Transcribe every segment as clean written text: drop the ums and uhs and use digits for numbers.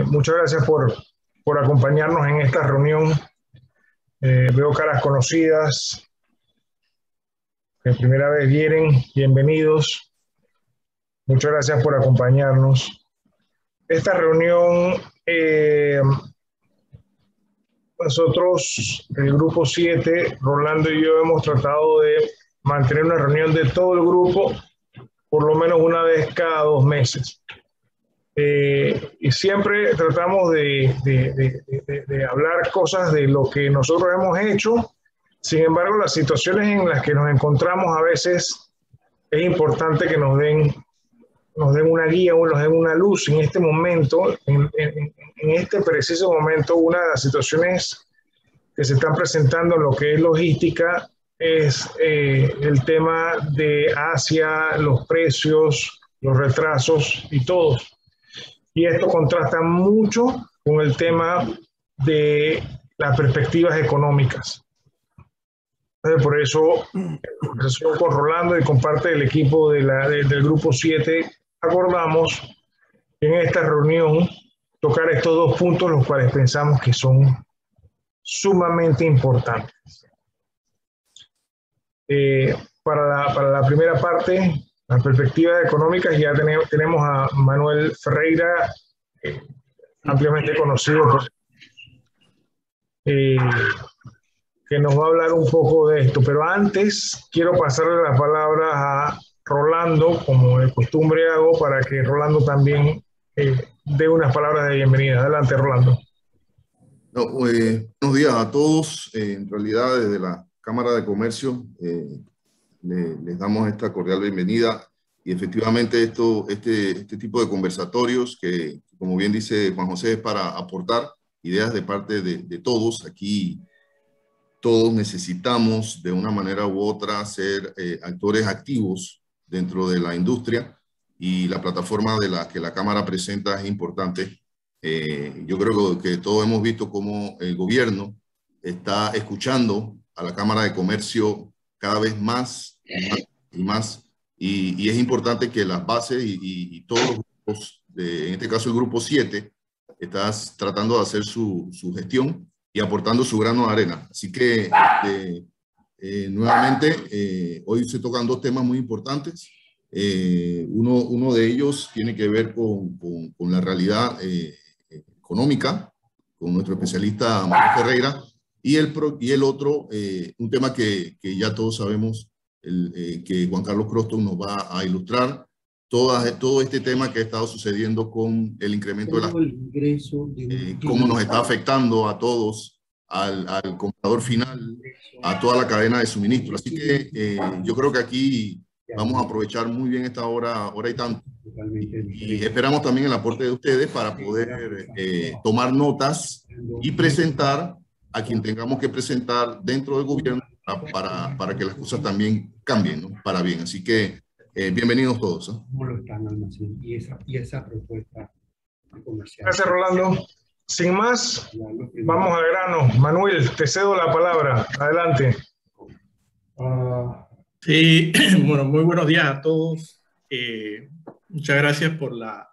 Muchas gracias por acompañarnos en esta reunión. Veo caras conocidas, que primera vez vienen, bienvenidos. Muchas gracias por acompañarnos. Esta reunión, nosotros, el grupo 7, Rolando y yo hemos tratado de mantener una reunión de todo el grupo por lo menos una vez cada 2 meses. Y siempre tratamos de hablar cosas de lo que nosotros hemos hecho. Sin embargo, las situaciones en las que nos encontramos a veces es importante que nos den una guía o nos den una luz. En este momento, en este preciso momento, una de las situaciones que se están presentando en lo que es logística es el tema de Asia, los precios, los retrasos y todo. Y esto contrasta mucho con el tema de las perspectivas económicas. Por eso, en conversación con Rolando y con parte del equipo del Grupo 7, acordamos en esta reunión tocar estos 2 puntos, los cuales pensamos que son sumamente importantes. Para la primera parte, las perspectivas económicas, ya tenemos a Manuel Ferreira, ampliamente conocido, que nos va a hablar un poco de esto. Pero antes quiero pasarle las palabras a Rolando, como de costumbre hago, para que Rolando también dé unas palabras de bienvenida. Adelante, Rolando. No, buenos días a todos. En realidad, desde la Cámara de Comercio les damos esta cordial bienvenida. Y efectivamente este tipo de conversatorios que, como bien dice Juan José, es para aportar ideas de parte de todos. Aquí todos necesitamos de una manera u otra ser actores activos dentro de la industria, y la plataforma de la que la Cámara presenta es importante. Yo creo que todos hemos visto cómo el gobierno está escuchando a la Cámara de Comercio cada vez más y más, y es importante que las bases y todos los grupos, en este caso el Grupo 7, estás tratando de hacer su gestión y aportando su grano de arena. Así que nuevamente hoy se tocan 2 temas muy importantes. Uno de ellos tiene que ver con la realidad económica, con nuestro especialista Manuel Ferreira, y el otro, un tema que ya todos sabemos, que Juan Carlos Croston nos va a ilustrar, todo este tema que ha estado sucediendo con el incremento de cómo nos está afectando a todos, al comprador final, a toda la cadena de suministro. Así que yo creo que aquí vamos a aprovechar muy bien esta hora y tanto. Y esperamos también el aporte de ustedes para poder tomar notas y presentar a quien tengamos que presentar dentro del gobierno para que las cosas también cambien, ¿no? Para bien. Así que bienvenidos todos, ¿eh? ¿Cómo lo están almacenando? Y esa propuesta comercial. Gracias, Rolando. Sin más, vamos al grano. Manuel, te cedo la palabra. Adelante. Sí, bueno, muy buenos días a todos. Muchas gracias por la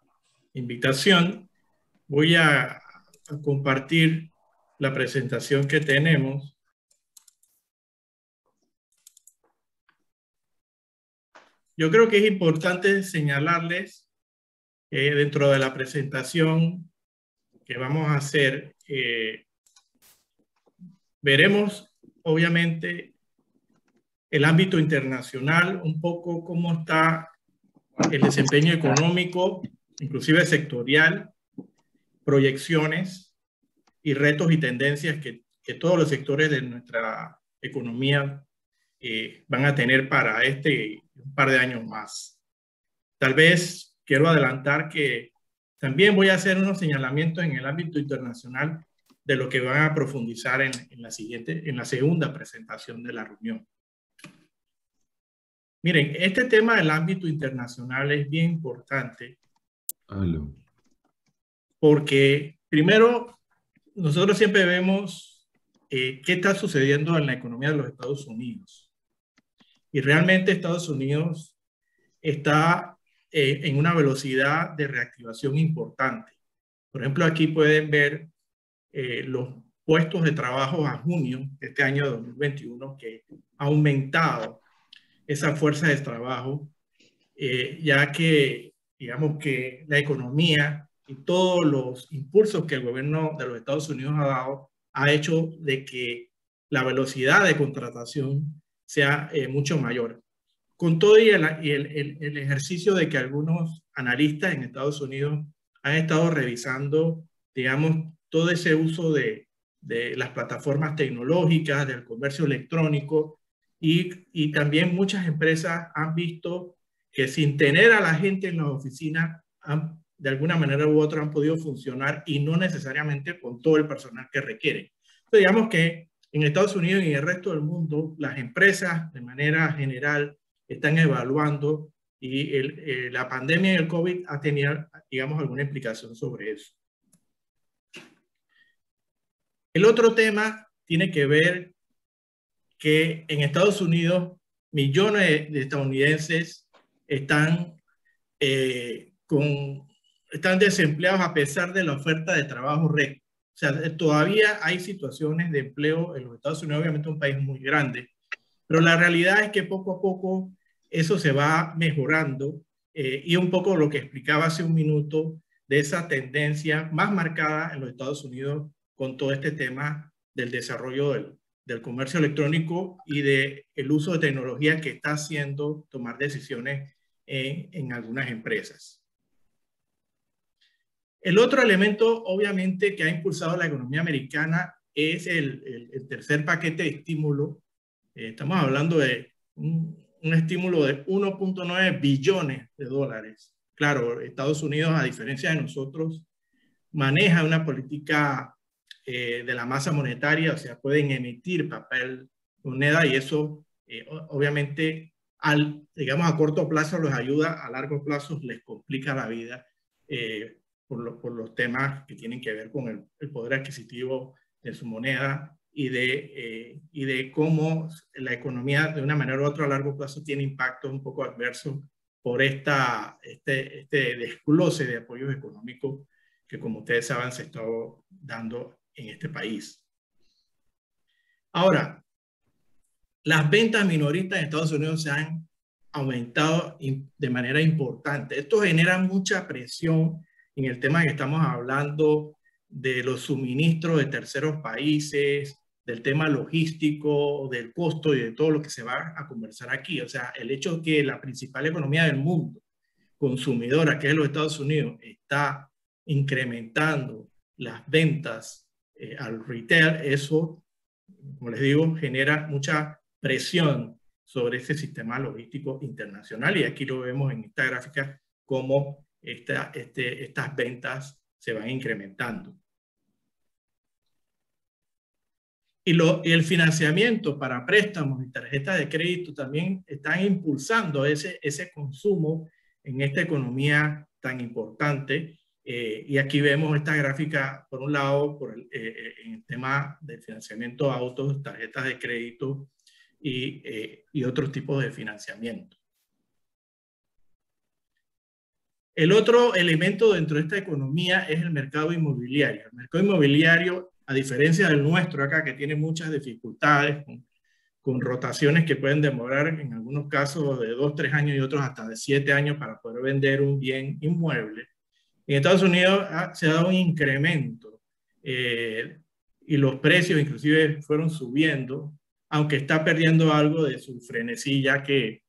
invitación. Voy a compartir la presentación que tenemos. Yo creo que es importante señalarles dentro de la presentación que vamos a hacer, veremos obviamente el ámbito internacional, un poco cómo está el desempeño económico, inclusive sectorial, proyecciones y retos y tendencias que todos los sectores de nuestra economía van a tener para un par de años más. Tal vez quiero adelantar que también voy a hacer unos señalamientos en el ámbito internacional de lo que van a profundizar en la segunda presentación de la reunión. Miren, este tema del ámbito internacional es bien importante. Porque primero, nosotros siempre vemos qué está sucediendo en la economía de los Estados Unidos. Y realmente Estados Unidos está en una velocidad de reactivación importante. Por ejemplo, aquí pueden ver los puestos de trabajo a junio de este año 2021, que ha aumentado esa fuerza de trabajo, ya que, digamos que la economía y todos los impulsos que el gobierno de los Estados Unidos ha dado, ha hecho de que la velocidad de contratación sea mucho mayor. Con todo y el ejercicio de que algunos analistas en Estados Unidos han estado revisando, digamos, todo ese uso de las plataformas tecnológicas, del comercio electrónico, y también muchas empresas han visto que sin tener a la gente en las oficinas, de alguna manera u otra han podido funcionar y no necesariamente con todo el personal que requieren. Entonces, digamos que en Estados Unidos y en el resto del mundo, las empresas de manera general están evaluando y la pandemia y el COVID ha tenido, digamos, alguna implicación sobre eso. El otro tema tiene que ver que en Estados Unidos millones de estadounidenses están desempleados a pesar de la oferta de trabajo récord. O sea, todavía hay situaciones de empleo en los Estados Unidos, obviamente un país muy grande, pero la realidad es que poco a poco eso se va mejorando y un poco lo que explicaba hace un minuto de esa tendencia más marcada en los Estados Unidos con todo este tema del desarrollo del comercio electrónico y del uso de tecnología que está haciendo tomar decisiones en algunas empresas. El otro elemento, obviamente, que ha impulsado la economía americana es el tercer paquete de estímulo. Estamos hablando de un estímulo de 1.9 billones de dólares. Claro, Estados Unidos, a diferencia de nosotros, maneja una política de la masa monetaria, o sea, pueden emitir papel, moneda, y eso obviamente, digamos, a corto plazo los ayuda, a largo plazo les complica la vida por los temas que tienen que ver con el poder adquisitivo de su moneda y de cómo la economía de una manera u otra a largo plazo tiene impactos un poco adversos por este desglose de apoyos económicos que, como ustedes saben, se está dando en este país. Ahora, las ventas minoristas en Estados Unidos se han aumentado de manera importante. Esto genera mucha presión en el tema que estamos hablando de los suministros de terceros países, del tema logístico, del costo y de todo lo que se va a conversar aquí. O sea, el hecho de que la principal economía del mundo, consumidora, que es los Estados Unidos, está incrementando las ventas al retail, eso, como les digo, genera mucha presión sobre ese sistema logístico internacional, y aquí lo vemos en esta gráfica cómo estas ventas se van incrementando. Y el financiamiento para préstamos y tarjetas de crédito también están impulsando ese consumo en esta economía tan importante. Y aquí vemos esta gráfica, por un lado, en el tema del financiamiento de autos, tarjetas de crédito y otros tipos de financiamiento. El otro elemento dentro de esta economía es el mercado inmobiliario. El mercado inmobiliario, a diferencia del nuestro acá, que tiene muchas dificultades, con rotaciones que pueden demorar en algunos casos de 2, 3 años y otros hasta de 7 años para poder vender un bien inmueble. En Estados Unidos se ha dado un incremento y los precios inclusive fueron subiendo, aunque está perdiendo algo de su frenesí, ya que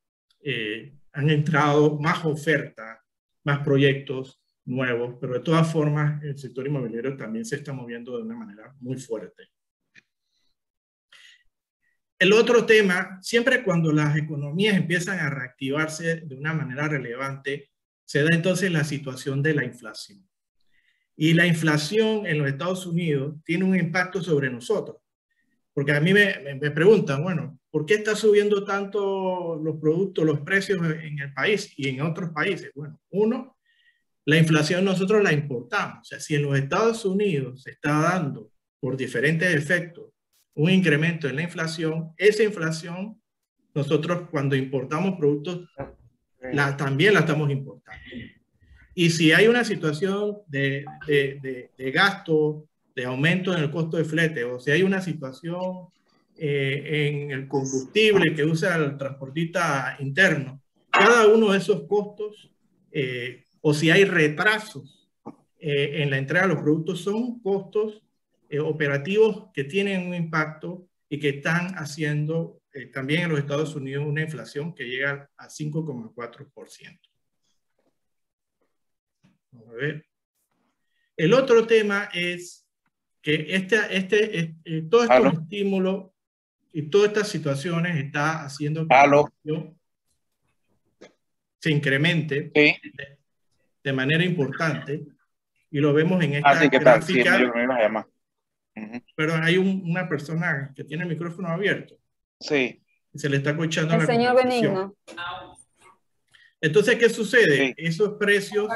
han entrado más ofertas, más proyectos nuevos, pero de todas formas el sector inmobiliario también se está moviendo de una manera muy fuerte. El otro tema, siempre cuando las economías empiezan a reactivarse de una manera relevante, se da entonces la situación de la inflación. Y la inflación en los Estados Unidos tiene un impacto sobre nosotros. Porque a mí me preguntan, bueno, ¿por qué está subiendo tanto los productos, los precios en el país y en otros países? Bueno, uno, la inflación nosotros la importamos. O sea, si en los Estados Unidos se está dando por diferentes efectos un incremento en la inflación, esa inflación nosotros cuando importamos productos también la estamos importando. Y si hay una situación de gasto, de aumento en el costo de flete, o si hay una situación en el combustible que usa el transportista interno, cada uno de esos costos, o si hay retrasos en la entrega de los productos, son costos operativos que tienen un impacto y que están haciendo también en los Estados Unidos una inflación que llega a 5,4%. Vamos a ver. El otro tema es que todos estos estímulos y todas estas situaciones está haciendo que la inflación se incremente de manera importante, y lo vemos en esta gráfica. Sí, pero hay una persona que tiene el micrófono abierto. Sí. Y se le está escuchando el señor Benigno. Entonces, ¿qué sucede? Sí. Esos precios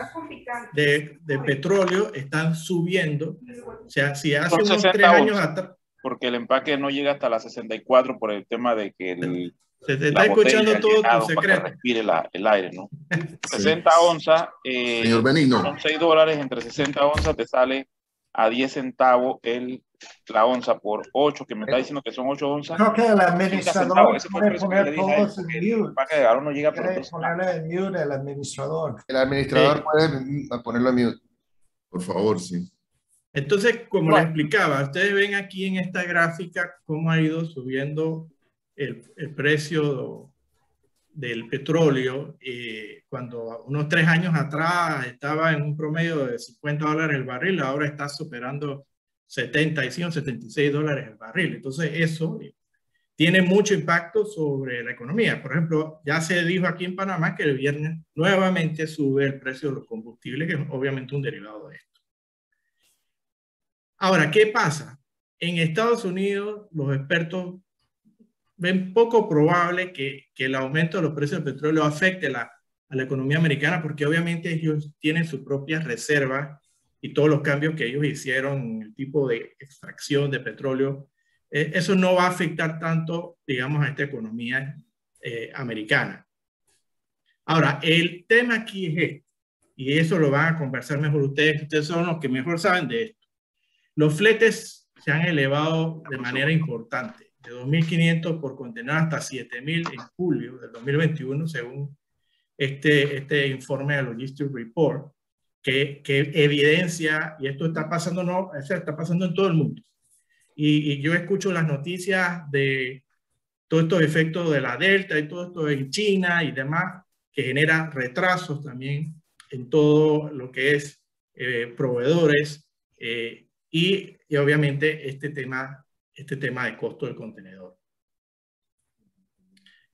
de petróleo están subiendo. O sea, si hace unos 3 años atrás... Porque el empaque no llega hasta las 64 por el tema de que se te está escuchando todo tu secreto. Para que respire el aire, ¿no? 60 onzas, señor Benigno, son $6, entre 60 onzas te sale a 10 centavos la onza por 8, que me está diciendo que son 8 onzas. Creo que el administrador puede poner todos en mute. Ahora no llega por ponerle en mute el administrador. El administrador puede ponerlo en mute. Por favor, sí. Entonces, como les explicaba, ustedes ven aquí en esta gráfica cómo ha ido subiendo el precio del petróleo. Cuando unos 3 años atrás estaba en un promedio de $50 el barril, ahora está superando 75, 76 dólares el barril. Entonces eso tiene mucho impacto sobre la economía. Por ejemplo, ya se dijo aquí en Panamá que el viernes nuevamente sube el precio de los combustibles, que es obviamente un derivado de esto. Ahora, ¿qué pasa? En Estados Unidos los expertos ven poco probable que el aumento de los precios del petróleo afecte a la economía americana, porque obviamente ellos tienen sus propias reservas y todos los cambios que ellos hicieron en el tipo de extracción de petróleo, eso no va a afectar tanto, digamos, a esta economía americana. Ahora, el tema aquí es este, y eso lo van a conversar mejor ustedes son los que mejor saben de esto. Los fletes se han elevado de manera importante, de 2.500 por contenedor hasta 7.000 en julio del 2021, según este informe de Logistics Report, que evidencia, y esto está pasando, está pasando en todo el mundo. Y yo escucho las noticias de todos estos efectos de la Delta y todo esto en China y demás, que genera retrasos también en todo lo que es proveedores y obviamente este tema de costo del contenedor.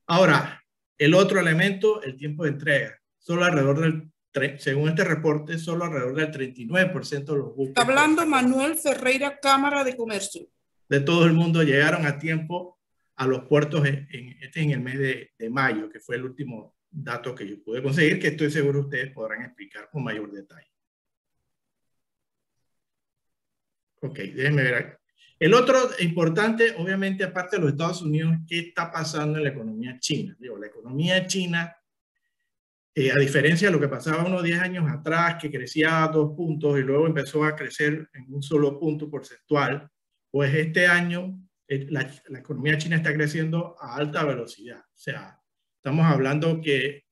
Ahora, el otro elemento, el tiempo de entrega. Solo alrededor según este reporte, solo alrededor del 39% de los buques. Hablando Manuel Ferreira, Cámara de Comercio. De todo el mundo llegaron a tiempo a los puertos en el mes de mayo, que fue el último dato que yo pude conseguir, que estoy seguro ustedes podrán explicar con mayor detalle. Ok, déjenme ver aquí. El otro importante, obviamente, aparte de los Estados Unidos, ¿qué está pasando en la economía china? Digo, la economía china, a diferencia de lo que pasaba unos 10 años atrás, que crecía a 2 puntos y luego empezó a crecer en un solo punto porcentual, pues este año la economía china está creciendo a alta velocidad. O sea, estamos hablando que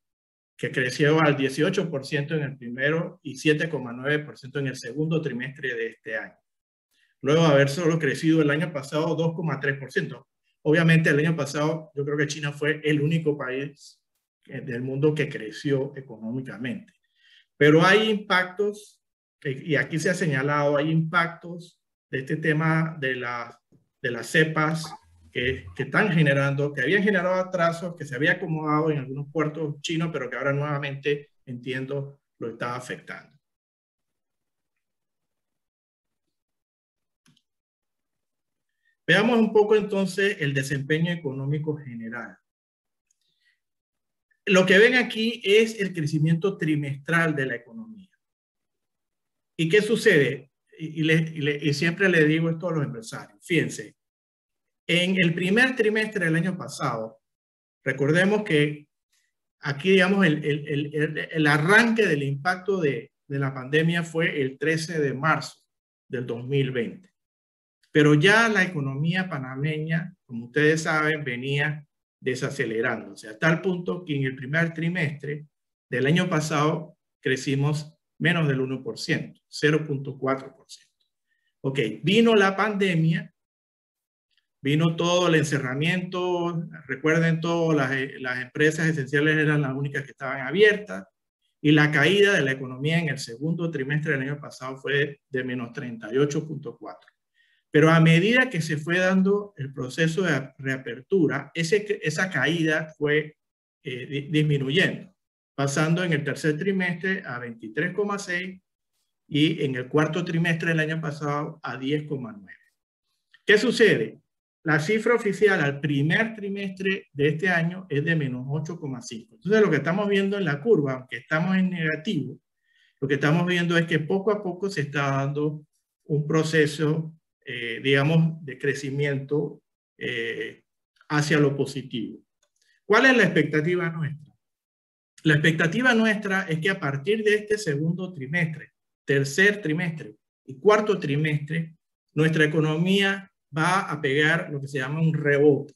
creció al 18% en el primero y 7,9% en el segundo trimestre de este año. Luego de haber solo crecido el año pasado 2,3%. Obviamente el año pasado yo creo que China fue el único país del mundo que creció económicamente. Pero hay impactos, y aquí se ha señalado, hay impactos de este tema de las cepas que están generando, que habían generado atrasos, que se había acomodado en algunos puertos chinos, pero que ahora nuevamente, entiendo, lo está afectando. Veamos un poco entonces el desempeño económico general. Lo que ven aquí es el crecimiento trimestral de la economía. ¿Y qué sucede? Y siempre le digo esto a los empresarios. Fíjense, en el primer trimestre del año pasado, recordemos que aquí, digamos, el arranque del impacto de la pandemia fue el 13 de marzo del 2020. Pero ya la economía panameña, como ustedes saben, venía desacelerándose, a tal punto que en el primer trimestre del año pasado crecimos menos del 1%, 0.4%. Ok, vino la pandemia, vino todo el encerramiento, recuerden todo, las empresas esenciales eran las únicas que estaban abiertas, y la caída de la economía en el segundo trimestre del año pasado fue de menos 38.4%. Pero a medida que se fue dando el proceso de reapertura, esa caída fue disminuyendo, pasando en el tercer trimestre a 23,6% y en el cuarto trimestre del año pasado a 10,9%. ¿Qué sucede? La cifra oficial al primer trimestre de este año es de menos 8,5%. Entonces, lo que estamos viendo en la curva, aunque estamos en negativo, lo que estamos viendo es que poco a poco se está dando un proceso, digamos, de crecimiento hacia lo positivo. ¿Cuál es la expectativa nuestra? La expectativa nuestra es que a partir de este segundo trimestre, tercer trimestre y cuarto trimestre, nuestra economía va a pegar lo que se llama un rebote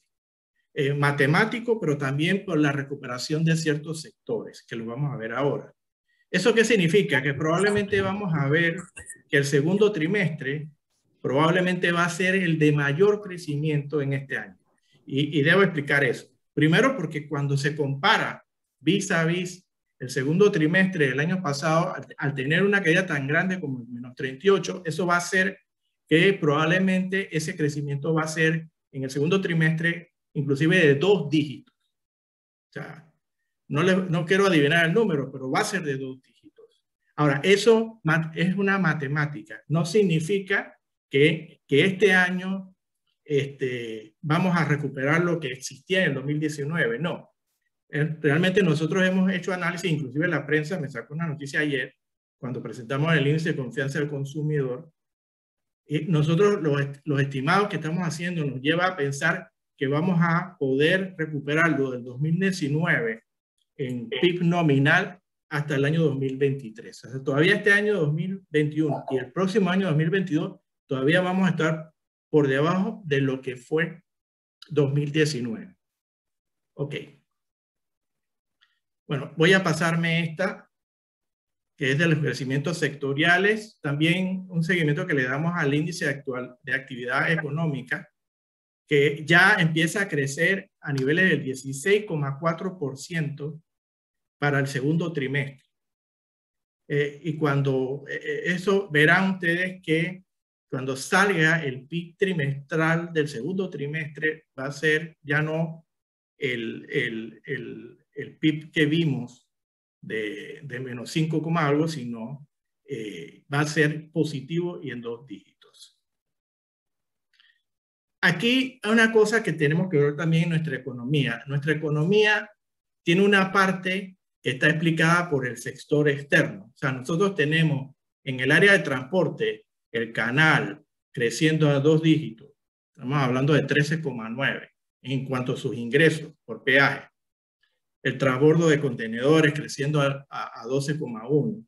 matemático, pero también por la recuperación de ciertos sectores, que lo vamos a ver ahora. ¿Eso qué significa? Que probablemente vamos a ver que el segundo trimestre probablemente va a ser el de mayor crecimiento en este año. Y debo explicar eso. Primero, porque cuando se compara vis a vis el segundo trimestre del año pasado, al tener una caída tan grande como el menos 38, eso va a hacer que probablemente ese crecimiento va a ser en el segundo trimestre inclusive de 2 dígitos. O sea, no quiero adivinar el número, pero va a ser de 2 dígitos. Ahora, eso es una matemática. No significa que este año vamos a recuperar lo que existía en el 2019. No. Realmente nosotros hemos hecho análisis, inclusive la prensa me sacó una noticia ayer, cuando presentamos el índice de confianza del consumidor. Y nosotros los estimados que estamos haciendo nos lleva a pensar que vamos a poder recuperar lo del 2019 en PIB nominal hasta el año 2023. O sea, todavía este año 2021 y el próximo año 2022 todavía vamos a estar por debajo de lo que fue 2019. Ok. Bueno, voy a pasarme esta, que es de los crecimientos sectoriales, también un seguimiento que le damos al índice actual de actividad económica, que ya empieza a crecer a niveles del 16,4% para el segundo trimestre. Y cuando eso, verán ustedes que cuando salga el PIB trimestral del segundo trimestre, va a ser ya no el PIB que vimos de menos 5, algo, sino va a ser positivo y en 2 dígitos. Aquí hay una cosa que tenemos que ver también en nuestra economía. Nuestra economía tiene una parte que está explicada por el sector externo. O sea, nosotros tenemos en el área de transporte el canal creciendo a 2 dígitos. Estamos hablando de 13,9 en cuanto a sus ingresos por peaje. El transbordo de contenedores creciendo a 12,1.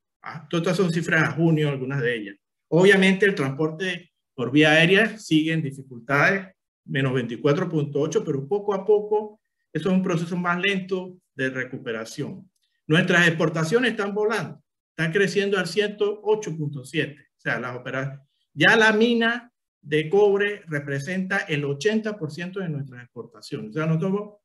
Todas estas son cifras a junio, algunas de ellas. Obviamente el transporte por vía aérea sigue en dificultades, menos 24,8, pero poco a poco eso es un proceso más lento de recuperación. Nuestras exportaciones están volando, están creciendo al 108,7. O sea, ya la mina de cobre representa el 80% de nuestras exportaciones. O sea, nosotros,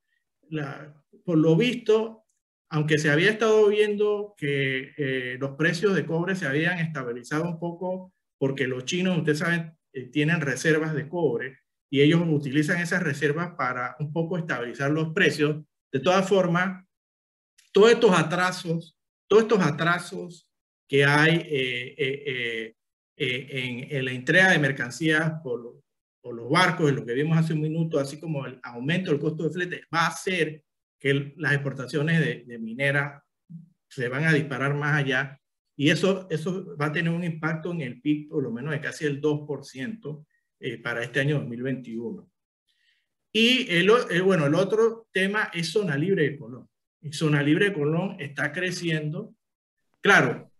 por lo visto, aunque se había estado viendo que los precios de cobre se habían estabilizado un poco porque los chinos, ustedes saben, tienen reservas de cobre y ellos utilizan esas reservas para un poco estabilizar los precios. De todas formas, todos estos atrasos que hay en la entrega de mercancías por los barcos, en lo que vimos hace un minuto, así como el aumento del costo de flete, va a hacer que las exportaciones de minera se van a disparar más allá, y eso va a tener un impacto en el PIB por lo menos de casi el 2% para este año 2021. Y el otro tema es zona libre de Colón. y Zona Libre Colón está creciendo. Claro,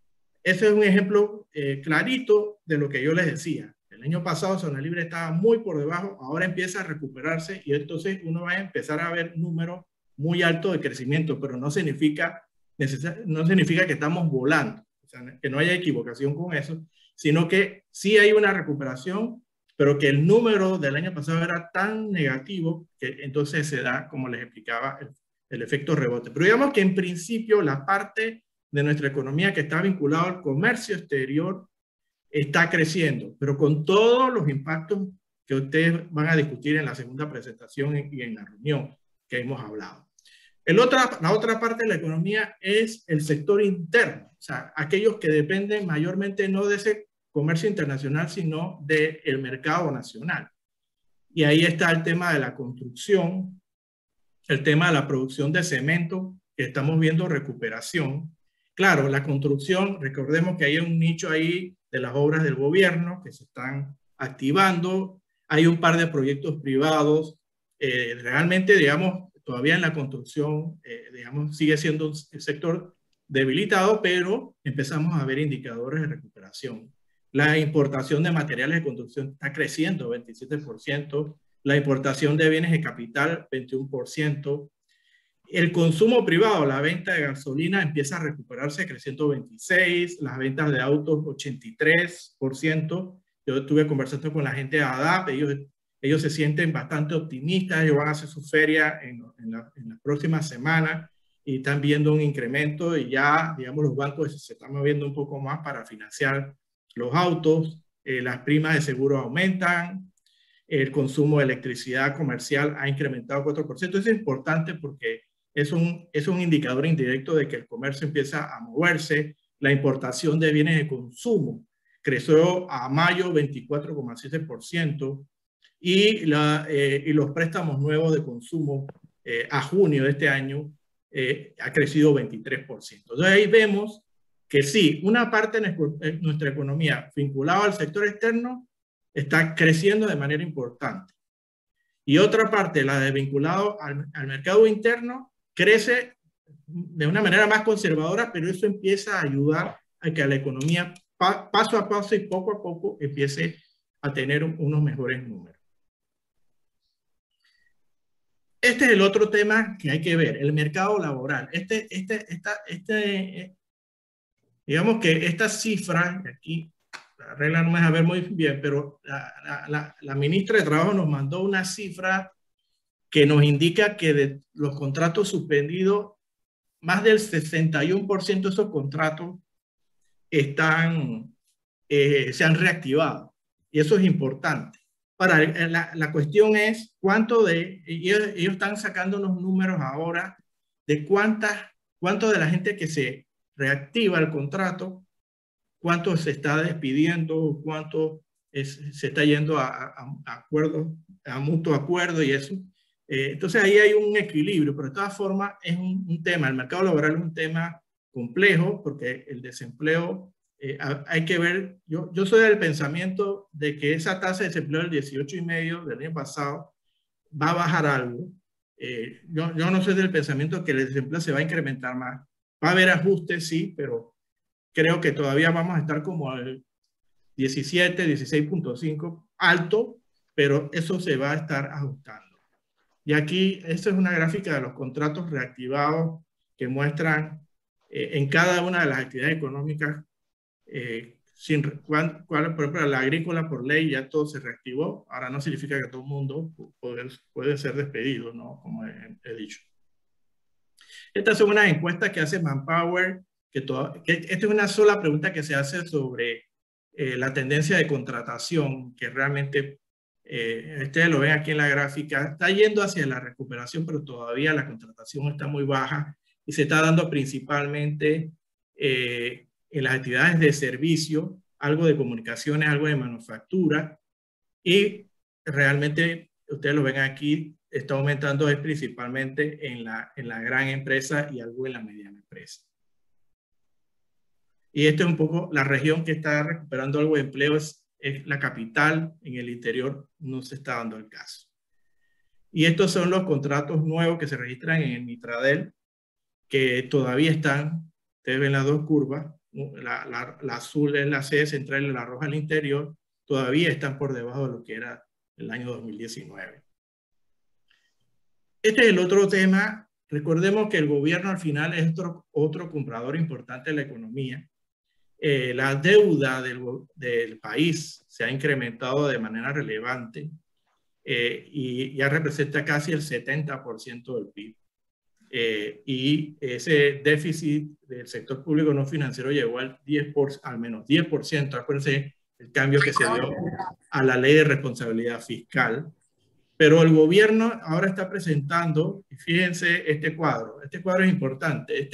ese es un ejemplo clarito de lo que yo les decía. El año pasado Zona Libre estaba muy por debajo, ahora empieza a recuperarse y entonces uno va a empezar a ver números muy altos de crecimiento, pero no significa que estamos volando, o sea, que no haya equivocación con eso, sino que sí hay una recuperación, pero que el número del año pasado era tan negativo que entonces se da, como les explicaba, el efecto rebote. Pero digamos que en principio la parte de nuestra economía que está vinculada al comercio exterior está creciendo, pero con todos los impactos que ustedes van a discutir en la segunda presentación y en la reunión que hemos hablado. La otra parte de la economía es el sector interno, o sea, aquellos que dependen mayormente no de ese comercio internacional, sino del mercado nacional. Y ahí está el tema de la construcción, el tema de la producción de cemento, que estamos viendo recuperación. Claro, la construcción, recordemos que hay un nicho ahí de las obras del gobierno que se están activando, hay un par de proyectos privados, realmente, digamos, todavía en la construcción, digamos, sigue siendo un sector debilitado, pero empezamos a ver indicadores de recuperación. La importación de materiales de construcción está creciendo 27%, la importación de bienes de capital 21%, el consumo privado, la venta de gasolina empieza a recuperarse creciendo 26%, las ventas de autos 83%. Yo estuve conversando con la gente de ADAP, ellos se sienten bastante optimistas, ellos van a hacer su feria en las próximas semanas y están viendo un incremento y ya, digamos, los bancos se están moviendo un poco más para financiar los autos, las primas de seguro aumentan, el consumo de electricidad comercial ha incrementado 4%. Eso es importante porque es un indicador indirecto de que el comercio empieza a moverse. La importación de bienes de consumo creció a mayo 24,7% y los préstamos nuevos de consumo a junio de este año ha crecido 23%. Entonces ahí vemos que sí, una parte de nuestra economía vinculada al sector externo está creciendo de manera importante. Y otra parte, la de vinculado al mercado interno, crece de una manera más conservadora, pero eso empieza a ayudar a que la economía paso a paso y poco a poco empiece a tener unos mejores números. Este es el otro tema que hay que ver, el mercado laboral. Digamos que esta cifra, aquí la regla no me deja ver muy bien, pero la ministra de Trabajo nos mandó una cifra que nos indica que de los contratos suspendidos, más del 61% de esos contratos se han reactivado. Y eso es importante. Ahora, la cuestión es ellos están sacando unos números ahora de cuánto de la gente que se reactiva el contrato, cuánto se está despidiendo, cuánto se está yendo a acuerdos, a mutuo acuerdo y eso. Entonces ahí hay un equilibrio, pero de todas formas es un tema, el mercado laboral es un tema complejo porque el desempleo, hay que ver, yo soy del pensamiento de que esa tasa de desempleo del 18,5% del año pasado va a bajar algo. Yo no soy del pensamiento que el desempleo se va a incrementar más. Va a haber ajustes, sí, pero creo que todavía vamos a estar como al 17, 16,5, alto, pero eso se va a estar ajustando. Y aquí, esta es una gráfica de los contratos reactivados que muestran en cada una de las actividades económicas, por ejemplo, la agrícola por ley ya todo se reactivó. Ahora no significa que todo el mundo puede ser despedido, ¿no? Como he dicho. Estas son unas encuestas que hace Manpower, esta es una sola pregunta que se hace sobre la tendencia de contratación, que realmente, ustedes lo ven aquí en la gráfica, está yendo hacia la recuperación, pero todavía la contratación está muy baja y se está dando principalmente en las actividades de servicio, algo de comunicaciones, algo de manufactura, y realmente, ustedes lo ven aquí, está aumentando principalmente en la gran empresa y algo en la mediana empresa. Y esto es un poco la región que está recuperando algo de empleo, es la capital, en el interior no se está dando el caso. Y estos son los contratos nuevos que se registran en el Mitradel. que todavía están, ustedes ven las dos curvas, la azul es la sede central y la roja al interior, todavía están por debajo de lo que era el año 2019. Este es el otro tema. Recordemos que el gobierno al final es otro comprador importante de la economía. La deuda del país se ha incrementado de manera relevante y ya representa casi el 70% del PIB. Y ese déficit del sector público no financiero llegó al menos 10%. Acuérdense el cambio que se dio a la ley de responsabilidad fiscal. Pero el gobierno ahora está presentando, y fíjense este cuadro es importante,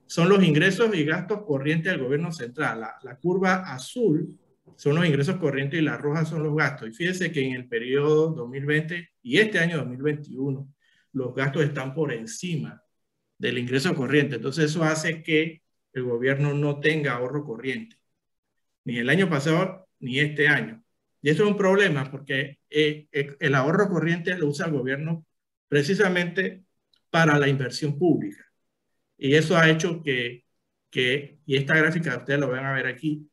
son los ingresos y gastos corrientes del gobierno central. La curva azul son los ingresos corrientes y la roja son los gastos. Y fíjense que en el periodo 2020 y este año 2021, los gastos están por encima del ingreso corriente. Entonces eso hace que el gobierno no tenga ahorro corriente, ni el año pasado ni este año. Y eso es un problema porque el ahorro corriente lo usa el gobierno precisamente para la inversión pública. Y eso ha hecho y esta gráfica ustedes lo van a ver aquí,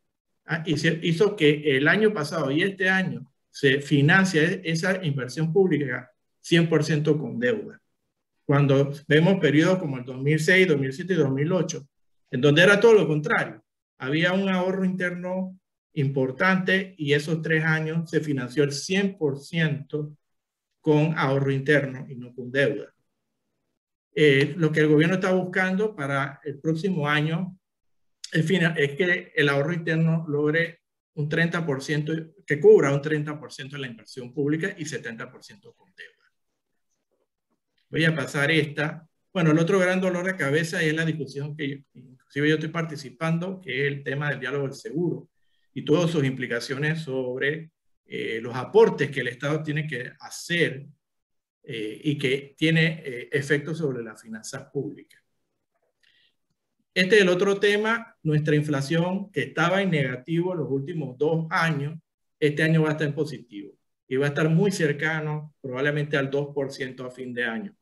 hizo que el año pasado y este año se financia esa inversión pública 100% con deuda. Cuando vemos periodos como el 2006, 2007 y 2008, en donde era todo lo contrario. Había un ahorro interno importante y esos 3 años se financió el 100% con ahorro interno y no con deuda. Lo que el gobierno está buscando para el próximo año es que el ahorro interno logre un 30%, que cubra un 30% de la inversión pública y 70% con deuda. Voy a pasar esta. Bueno, el otro gran dolor de cabeza es la discusión que inclusive yo estoy participando, que es el tema del diálogo del seguro y todas sus implicaciones sobre los aportes que el Estado tiene que hacer y que tiene efectos sobre las finanzas públicas. Este es el otro tema, nuestra inflación que estaba en negativo en los últimos 2 años, este año va a estar en positivo y va a estar muy cercano probablemente al 2% a fin de año.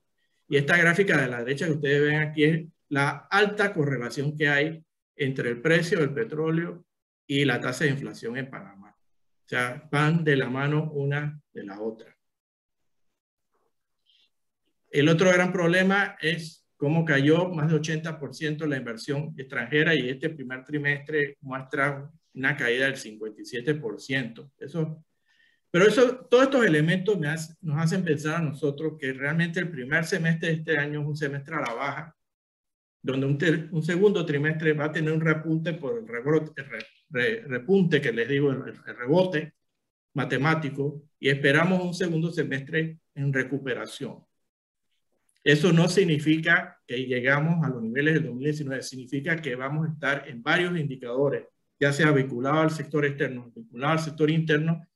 Y esta gráfica de la derecha que ustedes ven aquí es la alta correlación que hay entre el precio del petróleo y la tasa de inflación en Panamá. O sea, van de la mano una de la otra. El otro gran problema es cómo cayó más de 80% la inversión extranjera y este primer trimestre muestra una caída del 57%. Pero todos estos elementos nos hacen pensar a nosotros que realmente el primer semestre de este año es un semestre a la baja, donde un segundo trimestre va a tener un repunte por el repunte que les digo, el rebote matemático, y esperamos un segundo semestre en recuperación. Eso no significa que llegamos a los niveles del 2019, significa que vamos a estar en varios indicadores, ya sea vinculado al sector externo, vinculado al sector interno,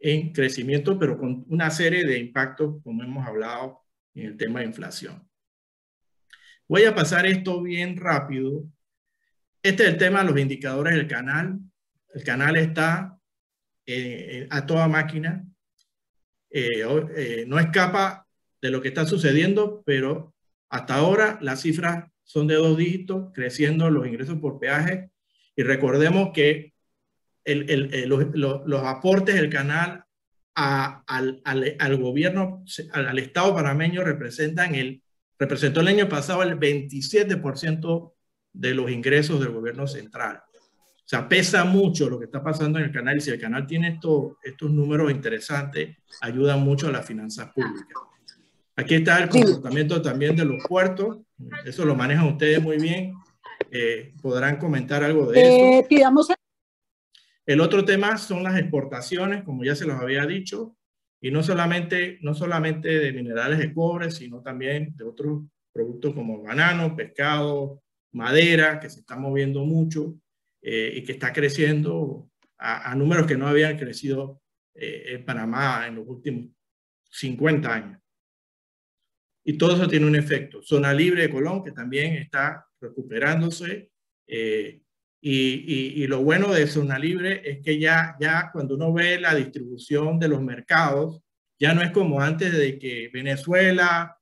en crecimiento, pero con una serie de impactos, como hemos hablado en el tema de inflación. Voy a pasar esto bien rápido. Este es el tema de los indicadores del canal. El canal está a toda máquina. No escapa de lo que está sucediendo, pero hasta ahora las cifras son de 2 dígitos, creciendo los ingresos por peaje. Y recordemos que los aportes del canal al gobierno, al Estado panameño representó el año pasado el 27% de los ingresos del gobierno central. O sea, pesa mucho lo que está pasando en el canal, y si el canal tiene estos números interesantes, ayuda mucho a las finanzas públicas. Aquí está el comportamiento también de los puertos, eso lo manejan ustedes muy bien, podrán comentar algo de eso. El otro tema son las exportaciones, como ya se los había dicho, y no solamente de minerales de cobre, sino también de otros productos como banano, pescado, madera, que se está moviendo mucho y que está creciendo a números que no habían crecido en Panamá en los últimos 50 años. Y todo eso tiene un efecto. Zona libre de Colón, que también está recuperándose. Y lo bueno de zona libre es que ya cuando uno ve la distribución de los mercados, ya no es como antes de que Venezuela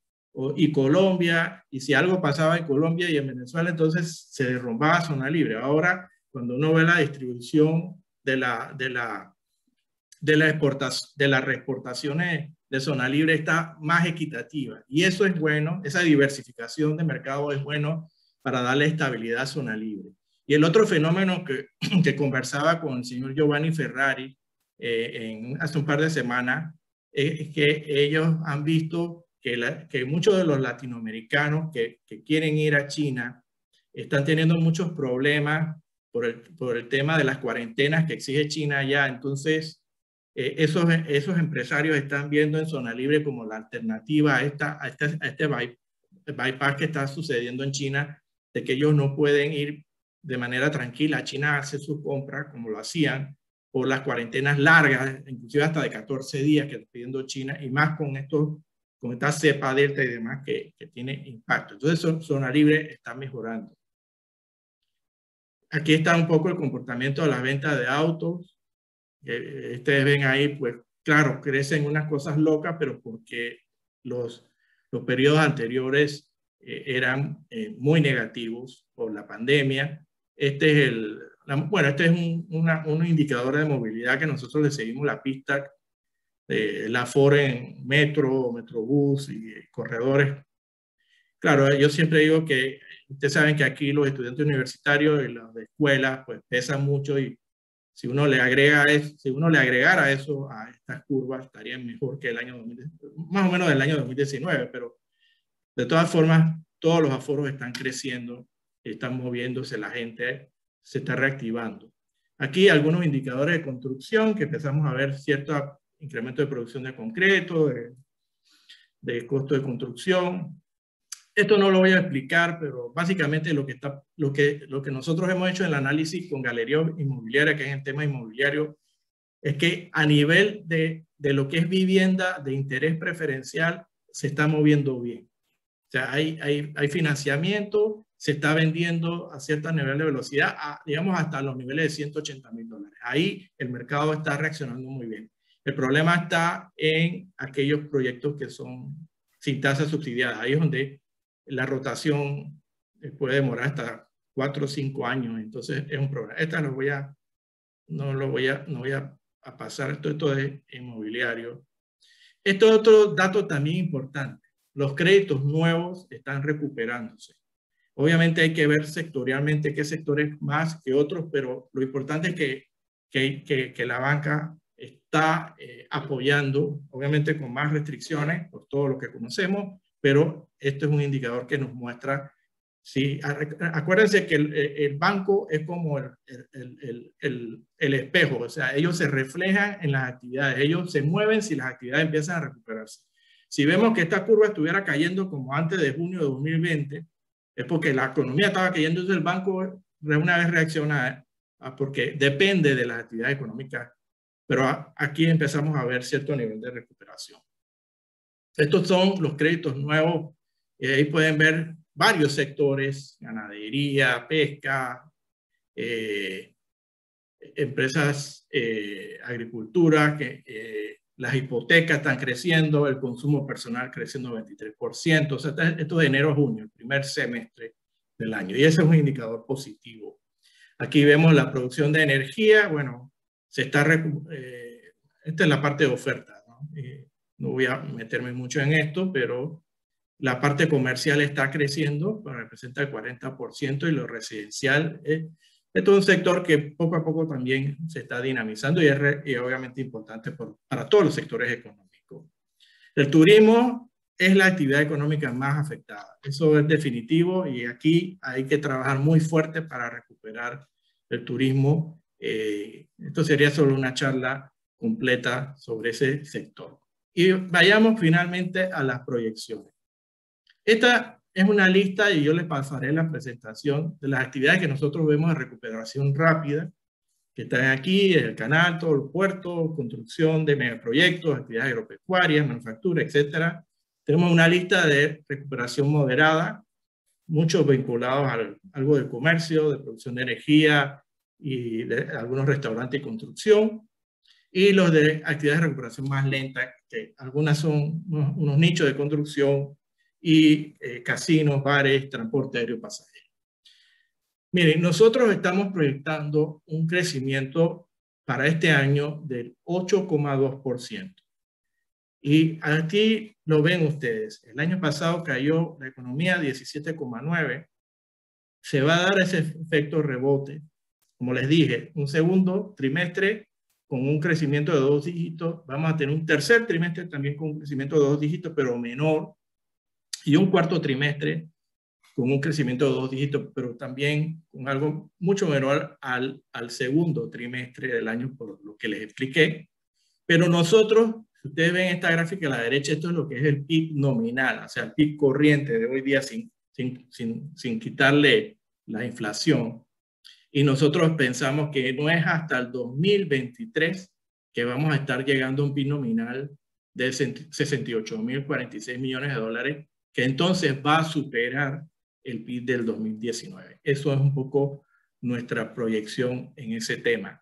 y Colombia, y si algo pasaba en Colombia y en Venezuela, entonces se derrumbaba zona libre. Ahora, cuando uno ve la distribución de las reexportaciones de zona libre, está más equitativa, y eso es bueno. Esa diversificación de mercado es bueno para darle estabilidad a zona libre. Y el otro fenómeno que conversaba con el señor Giovanni Ferrari hace un par de semanas, es que ellos han visto que muchos de los latinoamericanos que quieren ir a China están teniendo muchos problemas por el tema de las cuarentenas que exige China allá. Entonces, esos empresarios están viendo en zona libre como la alternativa a este bypass que está sucediendo en China, de que ellos no pueden ir de manera tranquila a China a hacer sus compras como lo hacían por las cuarentenas largas, inclusive hasta de 14 días que está pidiendo China, y más con esta cepa delta y demás que tiene impacto. Entonces, zona libre está mejorando. Aquí está un poco el comportamiento de las ventas de autos. Ustedes ven ahí, pues claro, crecen unas cosas locas, pero porque los periodos anteriores eran muy negativos por la pandemia. Este es un indicador de movilidad que nosotros le seguimos la pista, la aforo en metro, metrobús y corredores. Claro, yo siempre digo que ustedes saben que aquí los estudiantes universitarios y los de escuelas pues pesan mucho, y si uno le agregara eso a estas curvas, estaría mejor que el año 2019, más o menos del año 2019, pero de todas formas todos los aforos están creciendo, están moviéndose, la gente se está reactivando. Aquí algunos indicadores de construcción que empezamos a ver cierto incremento de producción de concreto, de costo de construcción. Esto no lo voy a explicar, pero básicamente lo que nosotros hemos hecho en el análisis con Galería Inmobiliaria, que es el tema inmobiliario, es que a nivel de lo que es vivienda de interés preferencial se está moviendo bien. O sea, hay financiamiento, se está vendiendo a cierto nivel de velocidad, digamos hasta los niveles de $180,000. Ahí el mercado está reaccionando muy bien. El problema está en aquellos proyectos que son sin tasas subsidiadas. Ahí es donde la rotación puede demorar hasta 4 o 5 años. Entonces es un problema. Esta no voy a pasar. Esto es inmobiliario. Esto es otro dato también importante. Los créditos nuevos están recuperándose. Obviamente hay que ver sectorialmente qué sectores más que otros, pero lo importante es que la banca está apoyando, obviamente con más restricciones por todo lo que conocemos, pero esto es un indicador que nos muestra. Sí, acuérdense que el banco es como el espejo, o sea, ellos se reflejan en las actividades, ellos se mueven si las actividades empiezan a recuperarse. Si vemos que esta curva estuviera cayendo como antes de junio de 2020, es porque la economía estaba cayendo, entonces el banco de una vez reacciona porque depende de las actividades económicas, pero aquí empezamos a ver cierto nivel de recuperación. Estos son los créditos nuevos, ahí pueden ver varios sectores: ganadería, pesca, empresas, agricultura, las hipotecas están creciendo, el consumo personal creciendo 23%. O sea, esto de enero a junio, el primer semestre del año. Y ese es un indicador positivo. Aquí vemos la producción de energía. Bueno, esta es la parte de oferta, ¿no? No voy a meterme mucho en esto, pero la parte comercial está creciendo, representa el 40%, y lo residencial esto es un sector que poco a poco también se está dinamizando y es obviamente importante para todos los sectores económicos. El turismo es la actividad económica más afectada. Eso es definitivo, y aquí hay que trabajar muy fuerte para recuperar el turismo. Esto sería solo una charla completa sobre ese sector. Y vayamos finalmente a las proyecciones. Esta es una lista, y yo les pasaré la presentación de las actividades que nosotros vemos de recuperación rápida, que están aquí: el canal, todos los puertos, construcción de megaproyectos, actividades agropecuarias, manufactura, etc. Tenemos una lista de recuperación moderada, muchos vinculados a algo del comercio, de producción de energía y de algunos restaurantes y construcción. Y los de actividades de recuperación más lenta, que algunas son unos nichos de construcción y casinos, bares, transporte aéreo pasajero. Miren, nosotros estamos proyectando un crecimiento para este año del 8,2%. Y aquí lo ven ustedes. El año pasado cayó la economía 17,9%. Se va a dar ese efecto rebote. Como les dije, un segundo trimestre con un crecimiento de 2 dígitos. Vamos a tener un tercer trimestre también con un crecimiento de 2 dígitos, pero menor. Y un cuarto trimestre con un crecimiento de 2 dígitos, pero también con algo mucho menor al segundo trimestre del año, por lo que les expliqué. Pero nosotros, si ustedes ven esta gráfica a la derecha, esto es lo que es el PIB nominal, o sea, el PIB corriente de hoy día sin quitarle la inflación. Y nosotros pensamos que no es hasta el 2023 que vamos a estar llegando a un PIB nominal de 68.046 millones de dólares, que entonces va a superar el PIB del 2019. Eso es un poco nuestra proyección en ese tema.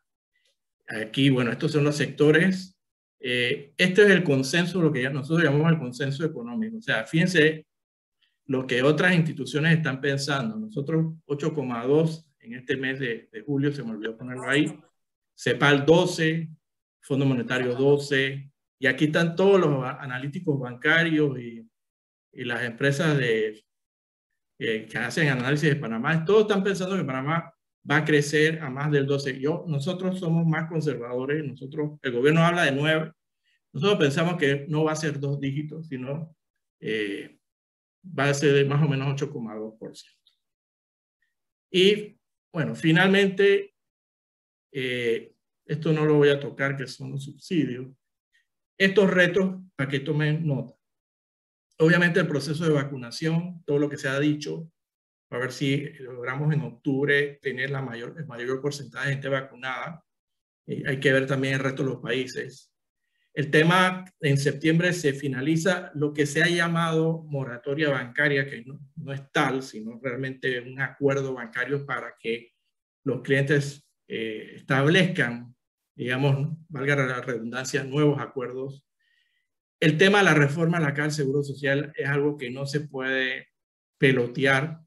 Aquí, bueno, estos son los sectores. Este es el consenso, lo que ya nosotros llamamos el consenso económico. O sea, fíjense lo que otras instituciones están pensando. Nosotros 8,2 en este mes de julio, se me olvidó ponerlo ahí. CEPAL 12, Fondo Monetario 12, y aquí están todos los analíticos bancarios y las empresas que hacen análisis de Panamá. Todos están pensando que Panamá va a crecer a más del 12. Nosotros somos más conservadores. El gobierno habla de 9. Nosotros pensamos que no va a ser 2 dígitos, sino va a ser de más o menos 8,2%. Y bueno, finalmente, esto no lo voy a tocar, que son los subsidios. Estos retos, para que tomen nota. Obviamente el proceso de vacunación, todo lo que se ha dicho, a ver si logramos en octubre tener el mayor porcentaje de gente vacunada. Hay que ver también el resto de los países. El tema, en septiembre se finaliza lo que se ha llamado moratoria bancaria, que no es tal, sino realmente un acuerdo bancario para que los clientes establezcan, digamos, valga la redundancia, nuevos acuerdos. El tema de la reforma a la Caja del Seguro Social es algo que no se puede pelotear.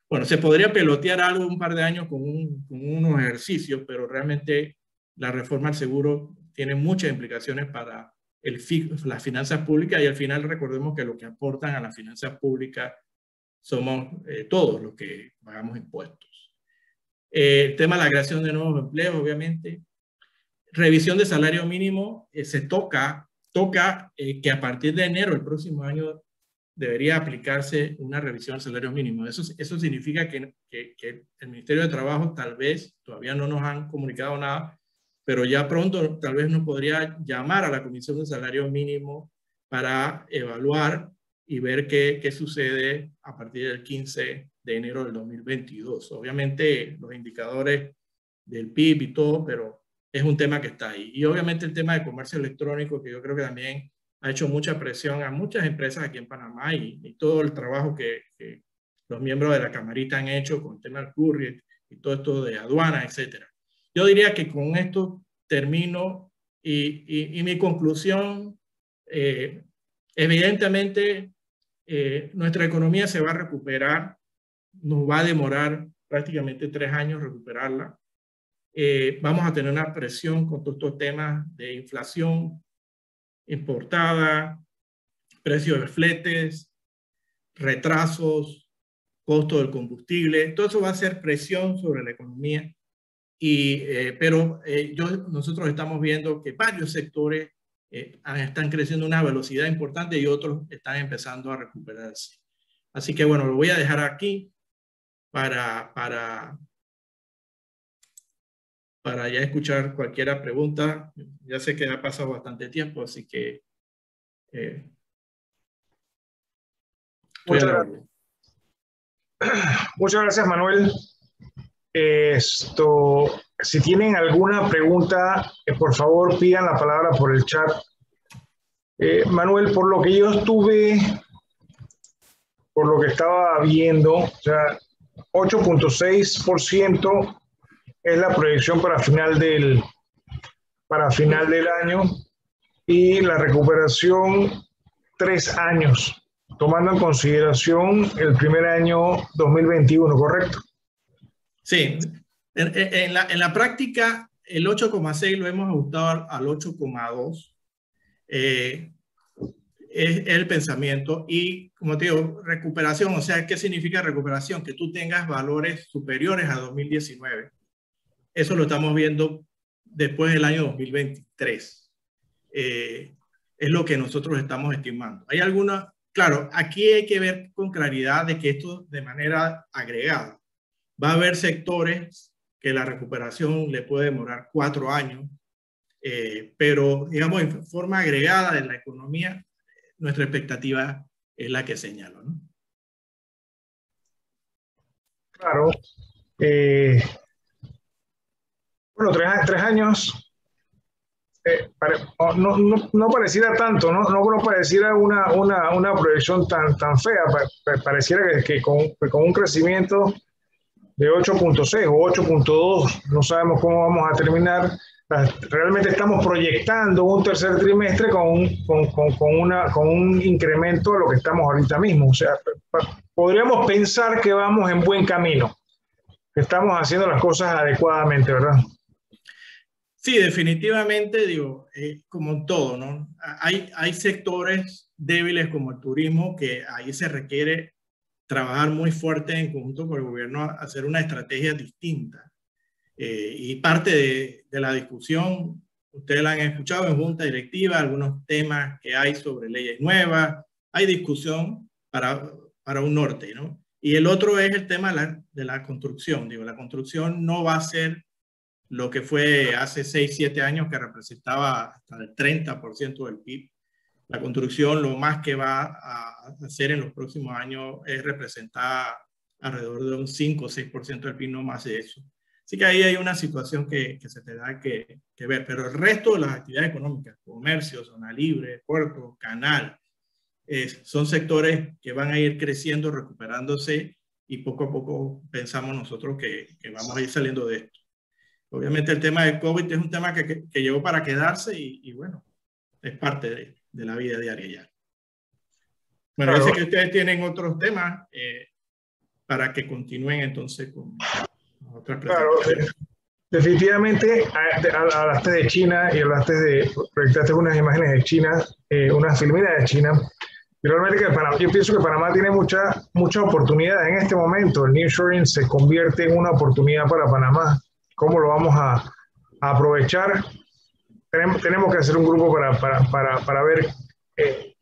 Bueno, se podría pelotear algo un par de años con unos ejercicios, pero realmente la reforma al seguro tiene muchas implicaciones para las finanzas públicas, y al final recordemos que lo que aportan a las finanzas públicas somos todos los que pagamos impuestos. El tema de la creación de nuevos empleos, obviamente. Revisión de salario mínimo, se toca que a partir de enero del próximo año debería aplicarse una revisión del salario mínimo. Eso significa que el Ministerio de Trabajo tal vez, todavía no nos han comunicado nada, pero ya pronto tal vez nos podría llamar a la Comisión de Salario Mínimo para evaluar y ver qué sucede a partir del 15 de enero del 2022. Obviamente los indicadores del PIB y todo, pero es un tema que está ahí. Y obviamente el tema de comercio electrónico, que yo creo que también ha hecho mucha presión a muchas empresas aquí en Panamá, y todo el trabajo que los miembros de la camarita han hecho con el tema del curry y todo esto de aduana, etcétera. Yo diría que con esto termino, y mi conclusión, evidentemente nuestra economía se va a recuperar, nos va a demorar prácticamente 3 años recuperarla. Vamos a tener una presión con todos estos temas de inflación importada, precios de fletes, retrasos, costo del combustible. Todo eso va a hacer presión sobre la economía. Pero nosotros estamos viendo que varios sectores están creciendo a una velocidad importante y otros están empezando a recuperarse. Así que bueno, lo voy a dejar aquí para ya escuchar cualquier pregunta. Ya sé que ha pasado bastante tiempo, así que muchas gracias, Manuel. Si tienen alguna pregunta, por favor pidan la palabra por el chat. Manuel, por lo que yo estuve, por lo que estaba viendo, o sea, 8,6% es la proyección para final del año, y la recuperación 3 años. tomando en consideración el primer año 2021, ¿correcto? Sí, en la práctica el 8,6 lo hemos ajustado al 8,2. Es el pensamiento y, como te digo, recuperación. O sea, ¿qué significa recuperación? Que tú tengas valores superiores a 2019. Eso lo estamos viendo después del año 2023. Es lo que nosotros estamos estimando. Hay algunas, claro, aquí hay que ver con claridad de que esto de manera agregada. Va a haber sectores que la recuperación le puede demorar 4 años, pero digamos en forma agregada de la economía, nuestra expectativa es la que señalo, ¿no? Claro. Bueno, 3 años no pareciera tanto, no pareciera una proyección tan fea. Pareciera que con un crecimiento de 8,6 o 8,2, no sabemos cómo vamos a terminar. Realmente estamos proyectando un tercer trimestre con un incremento de lo que estamos ahorita mismo. O sea, podríamos pensar que vamos en buen camino, que estamos haciendo las cosas adecuadamente, ¿verdad? Sí, definitivamente, digo, como todo, ¿no? Hay sectores débiles como el turismo que ahí se requiere trabajar muy fuerte en conjunto con el gobierno a hacer una estrategia distinta. Y parte de la discusión, ustedes la han escuchado en junta directiva, algunos temas que hay sobre leyes nuevas, hay discusión para un norte, ¿no? Y el otro es el tema de la construcción. Digo, la construcción no va a ser lo que fue hace 6, 7 años, que representaba hasta el 30% del PIB. La construcción lo más que va a hacer en los próximos años es representar alrededor de un 5 o 6% del PIB, no más de eso. Así que ahí hay una situación que se tendrá que ver, pero el resto de las actividades económicas, comercio, zona libre, puerto, canal, son sectores que van a ir creciendo, recuperándose y poco a poco pensamos nosotros que vamos a ir saliendo de esto. Obviamente el tema del COVID es un tema que llegó para quedarse y bueno, es parte de la vida diaria ya. Bueno, claro. Yo sé que ustedes tienen otros temas para que continúen entonces con otras presentaciones. Claro, definitivamente hablaste de China y proyectaste unas imágenes de China, unas filminas de China. Y realmente yo pienso que Panamá tiene mucha oportunidad en este momento. El nearshoring se convierte en una oportunidad para Panamá. ¿Cómo lo vamos a aprovechar? Tenemos que hacer un grupo para ver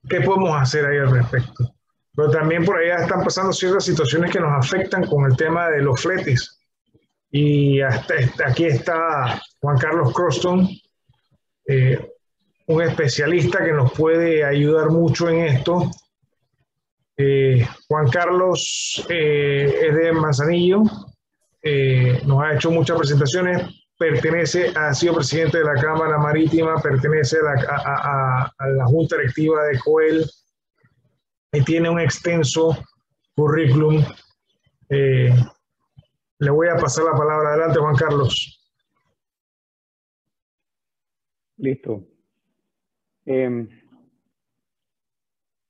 qué podemos hacer ahí al respecto. Pero también por allá están pasando ciertas situaciones que nos afectan con el tema de los fletes. Y aquí está Juan Carlos Croston, un especialista que nos puede ayudar mucho en esto. Juan Carlos es de Manzanillo, nos ha hecho muchas presentaciones, ha sido presidente de la Cámara Marítima, pertenece a la Junta Directiva de COEL y tiene un extenso currículum. Le voy a pasar la palabra. Adelante, Juan Carlos. Listo.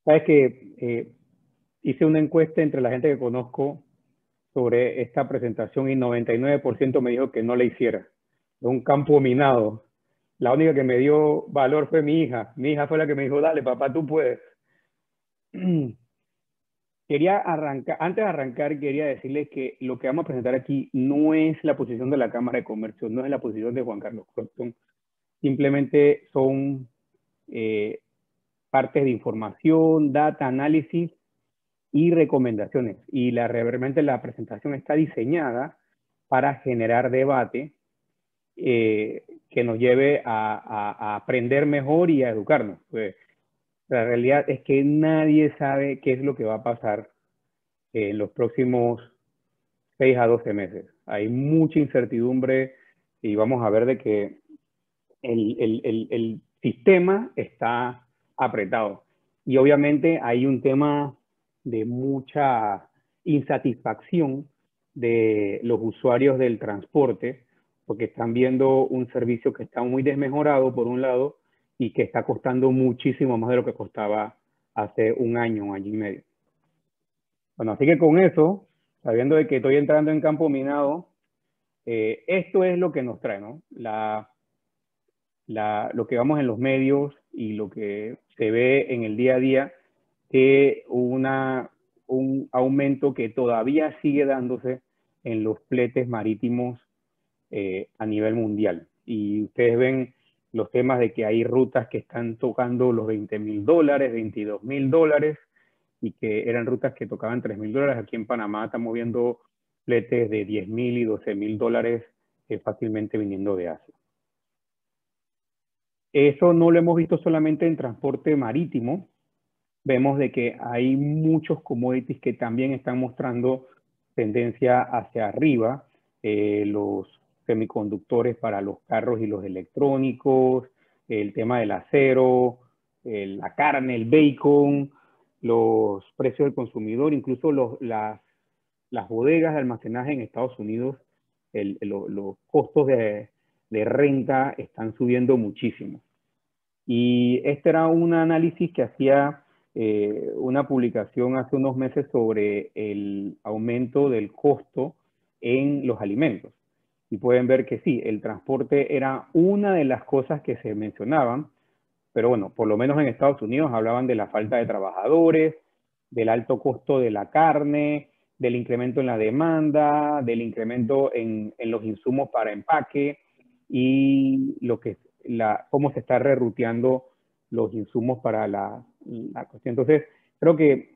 Sabes que hice una encuesta entre la gente que conozco sobre esta presentación y 99% me dijo que no la hiciera. Es un campo minado. La única que me dio valor fue mi hija. Mi hija fue la que me dijo, dale, papá, tú puedes. Quería arrancar, antes de arrancar, quería decirles que lo que vamos a presentar aquí no es la posición de la Cámara de Comercio, no es la posición de Juan Carlos Croston. Simplemente son partes de información, data, análisis y recomendaciones. Y realmente la presentación está diseñada para generar debate que nos lleve a aprender mejor y a educarnos. Pues, la realidad es que nadie sabe qué es lo que va a pasar en los próximos 6 a 12 meses. Hay mucha incertidumbre y vamos a ver de que el sistema está apretado. Y obviamente hay un tema de mucha insatisfacción de los usuarios del transporte, porque están viendo un servicio que está muy desmejorado por un lado y que está costando muchísimo más de lo que costaba hace un año y medio. Bueno, así que con eso, sabiendo de que estoy entrando en campo minado, esto es lo que nos trae, ¿no? Lo que vamos en los medios y lo que se ve en el día a día, que un aumento que todavía sigue dándose en los fletes marítimos a nivel mundial. Y ustedes ven los temas de que hay rutas que están tocando los $20,000, $22,000, y que eran rutas que tocaban $3,000. Aquí en Panamá estamos viendo fletes de $10,000 y $12,000 fácilmente viniendo de Asia. Eso no lo hemos visto solamente en transporte marítimo. Vemos de que hay muchos commodities que también están mostrando tendencia hacia arriba. Los semiconductores para los carros y los electrónicos, el tema del acero, la carne, el bacon, los precios del consumidor, incluso las bodegas de almacenaje en Estados Unidos, los costos de renta están subiendo muchísimo. Y este era un análisis que hacía una publicación hace unos meses sobre el aumento del costo en los alimentos. Y pueden ver que sí, el transporte era una de las cosas que se mencionaban, pero bueno, por lo menos en Estados Unidos hablaban de la falta de trabajadores, del alto costo de la carne, del incremento en la demanda, del incremento en los insumos para empaque y cómo se está reruteando los insumos para la cuestión. Entonces, creo que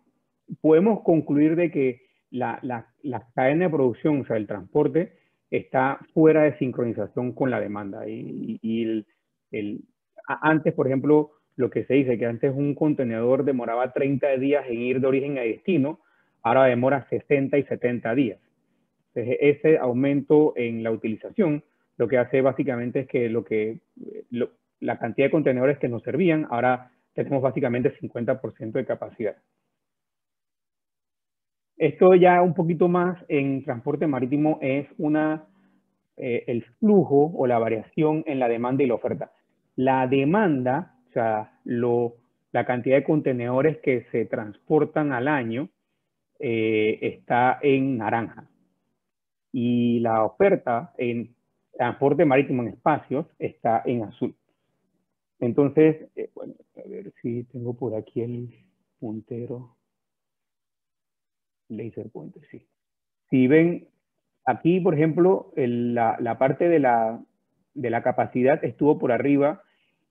podemos concluir de que la cadena de producción, o sea, el transporte, está fuera de sincronización con la demanda. Antes, por ejemplo, lo que se dice que antes un contenedor demoraba 30 días en ir de origen a destino, ahora demora 60 y 70 días. Entonces, ese aumento en la utilización lo que hace básicamente es que la cantidad de contenedores que nos servían, ahora tenemos básicamente 50% de capacidad. Esto ya un poquito más en transporte marítimo es el flujo o la variación en la demanda y la oferta. La demanda, o sea, la cantidad de contenedores que se transportan al año está en naranja. Y la oferta en transporte marítimo en espacios está en azul. Entonces, bueno, a ver si tengo por aquí el puntero. Laser pointer, sí. Si ven, aquí, por ejemplo, la parte de la capacidad estuvo por arriba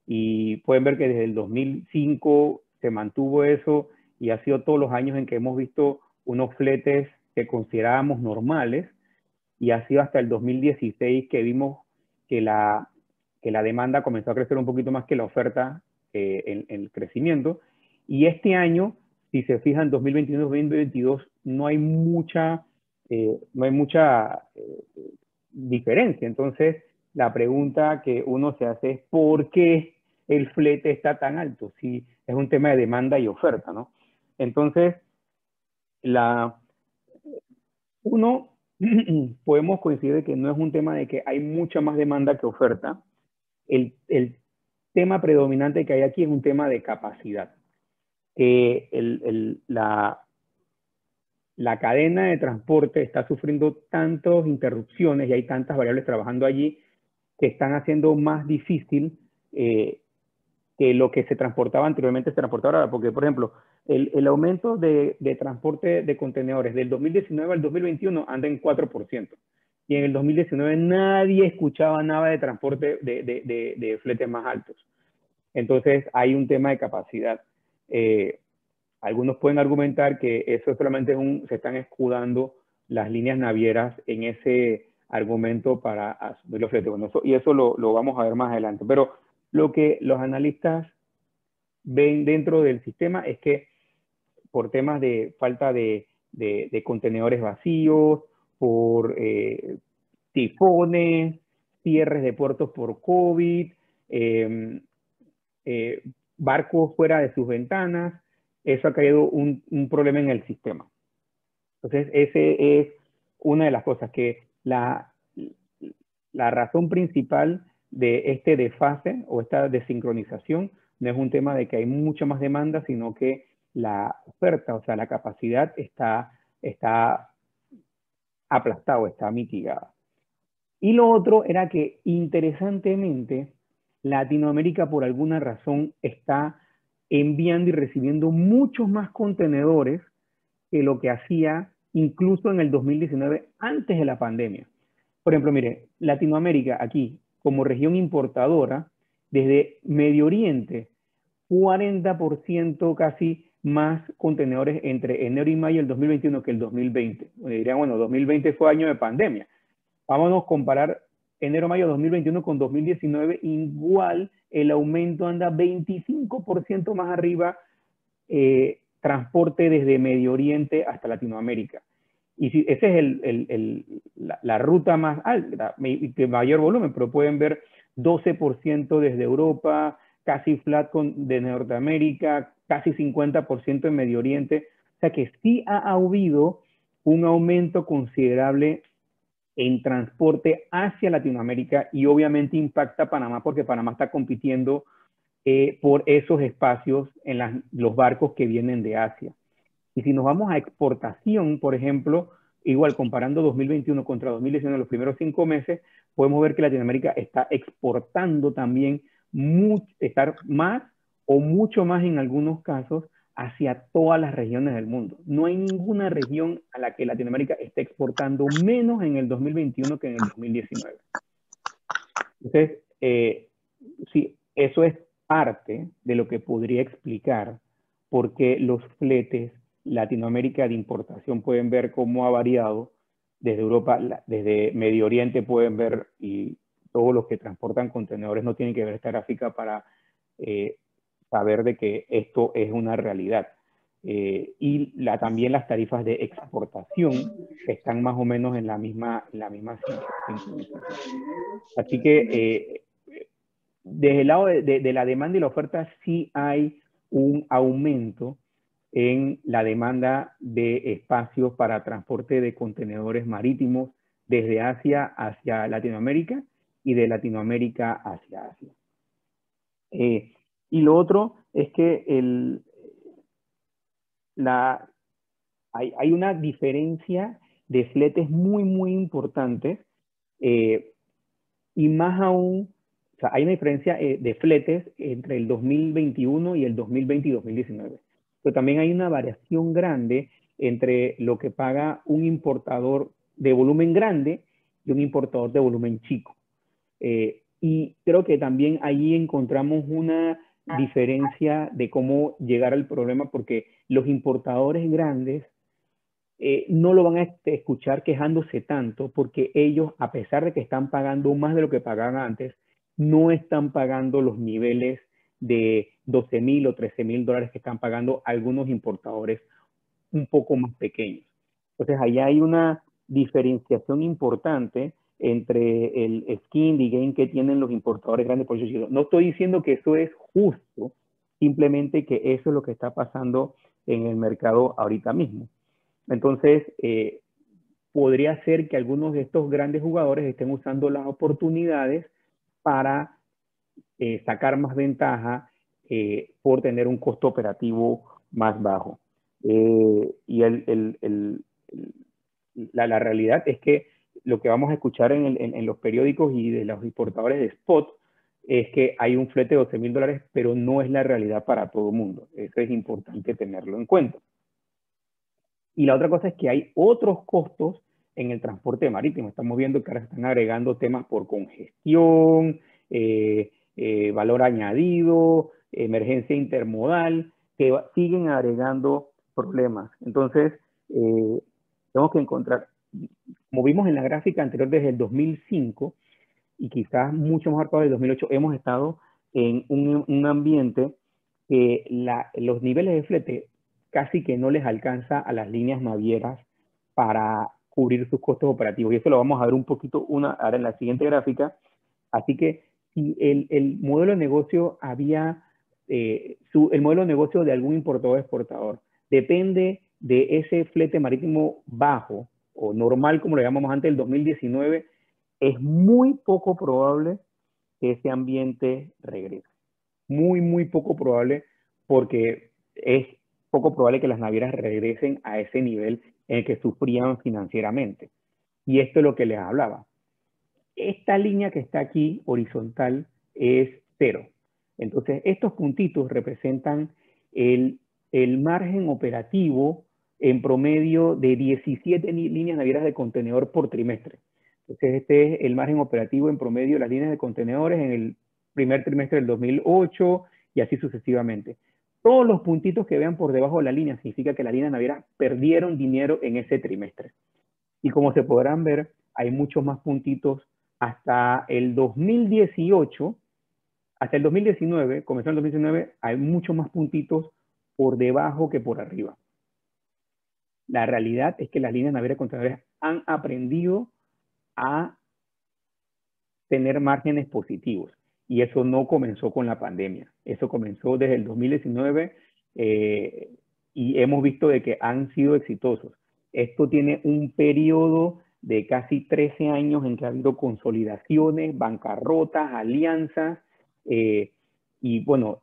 y pueden ver que desde el 2005 se mantuvo eso y ha sido todos los años en que hemos visto unos fletes que considerábamos normales y ha sido hasta el 2016 que vimos que la demanda comenzó a crecer un poquito más que la oferta en el crecimiento. Y este año, si se fijan, 2021-2022 no hay mucha diferencia. Entonces, la pregunta que uno se hace es ¿por qué el flete está tan alto? Si es un tema de demanda y oferta, ¿no? Entonces, podemos coincidir que no es un tema de que hay mucha más demanda que oferta. El tema predominante que hay aquí es un tema de capacidad. La cadena de transporte está sufriendo tantas interrupciones y hay tantas variables trabajando allí que están haciendo más difícil que lo que se transportaba anteriormente se transportaba ahora. Porque, por ejemplo, el aumento de transporte de contenedores del 2019 al 2021 anda en 4%. Y en el 2019 nadie escuchaba nada de transporte de fletes más altos. Entonces hay un tema de capacidad. Algunos pueden argumentar que eso solamente se están escudando las líneas navieras en ese argumento para asumir los fletes. Bueno, y eso lo vamos a ver más adelante. Pero lo que los analistas ven dentro del sistema es que por temas de falta de contenedores vacíos, por tifones, cierres de puertos por COVID, barcos fuera de sus ventanas, eso ha creado un problema en el sistema. Entonces, ese es una de las cosas que la razón principal de este desfase o esta desincronización no es un tema de que hay mucha más demanda, sino que la oferta, o sea, la capacidad está aplastada, está mitigada. Y lo otro era que, interesantemente, Latinoamérica por alguna razón está enviando y recibiendo muchos más contenedores que lo que hacía incluso en el 2019, antes de la pandemia. Por ejemplo, mire, Latinoamérica aquí, como región importadora, desde Medio Oriente, 40% casi más contenedores entre enero y mayo del 2021 que el 2020. Dirían, bueno, 2020 fue año de pandemia. Vámonos a comparar enero-mayo 2021 con 2019, igual el aumento anda 25% más arriba, transporte desde Medio Oriente hasta Latinoamérica. Y si, esa es la ruta más alta, de mayor volumen, pero pueden ver 12% desde Europa, casi flat de Norteamérica, casi 50% en Medio Oriente. O sea que sí ha habido un aumento considerable en transporte hacia Latinoamérica y obviamente impacta a Panamá porque Panamá está compitiendo por esos espacios en los barcos que vienen de Asia. Y si nos vamos a exportación, por ejemplo, igual comparando 2021 contra 2019, los primeros 5 meses, podemos ver que Latinoamérica está exportando también estar más o mucho más en algunos casos hacia todas las regiones del mundo. No hay ninguna región a la que Latinoamérica esté exportando menos en el 2021 que en el 2019. Entonces, sí, eso es parte de lo que podría explicar por qué los fletes Latinoamérica de importación pueden ver cómo ha variado desde Europa, desde Medio Oriente pueden ver, y todos los que transportan contenedores no tienen que ver esta gráfica para saber de que esto es una realidad. Y también las tarifas de exportación están más o menos en la misma sincronización. Así que desde el lado de la demanda y la oferta sí hay un aumento en la demanda de espacios para transporte de contenedores marítimos desde Asia hacia Latinoamérica y de Latinoamérica hacia Asia. Y lo otro es que hay una diferencia de fletes muy importante, y más aún, o sea, hay una diferencia de fletes entre el 2021 y el 2020 y 2019. Pero también hay una variación grande entre lo que paga un importador de volumen grande y un importador de volumen chico. Y creo que también ahí encontramos una diferencia de cómo llegar al problema, porque los importadores grandes no lo van a escuchar quejándose tanto, porque ellos, a pesar de que están pagando más de lo que pagaban antes, no están pagando los niveles de 12,000 o 13,000 dólares que están pagando algunos importadores un poco más pequeños. Entonces, allá hay una diferenciación importante entre el skin y game que tienen los importadores grandes. Por eso no estoy diciendo que eso es justo, simplemente que eso es lo que está pasando en el mercado ahorita mismo. Entonces, podría ser que algunos de estos grandes jugadores estén usando las oportunidades para sacar más ventaja por tener un costo operativo más bajo. Y la realidad es que lo que vamos a escuchar en los periódicos y de los importadores de spot es que hay un flete de 12,000 dólares, pero no es la realidad para todo el mundo. Eso es importante tenerlo en cuenta. Y la otra cosa es que hay otros costos en el transporte marítimo. Estamos viendo que ahora se están agregando temas por congestión, valor añadido, emergencia intermodal, que siguen agregando problemas. Entonces, tenemos que encontrar, como vimos en la gráfica anterior desde el 2005, y quizás mucho más marcado desde el 2008, hemos estado en un ambiente que los niveles de flete casi que no les alcanza a las líneas navieras para cubrir sus costos operativos. Y eso lo vamos a ver un poquito ahora en la siguiente gráfica. Así que si el modelo de negocio el modelo de negocio de algún importador o exportador depende de ese flete marítimo bajo o normal, como lo llamamos antes del 2019, es muy poco probable que ese ambiente regrese. Muy poco probable, porque poco probable que las navieras regresen a ese nivel en el que sufrían financieramente. Y esto es lo que les hablaba. Esta línea que está aquí, horizontal, es 0. Entonces, estos puntitos representan el margen operativo en promedio de 17 líneas navieras de contenedor por trimestre. Entonces, este es el margen operativo en promedio de las líneas de contenedores en el primer trimestre del 2008 y así sucesivamente. Todos los puntitos que vean por debajo de la línea significa que las líneas navieras perdieron dinero en ese trimestre. Y como se podrán ver, hay muchos más puntitos hasta el 2018, hasta el 2019, comenzó en el 2019, hay muchos más puntitos por debajo que por arriba. La realidad es que las líneas navieras contenedores han aprendido a tener márgenes positivos. Y eso no comenzó con la pandemia. Eso comenzó desde el 2019 y hemos visto de que han sido exitosos. Esto tiene un periodo de casi 13 años en que ha habido consolidaciones, bancarrotas, alianzas. Y bueno,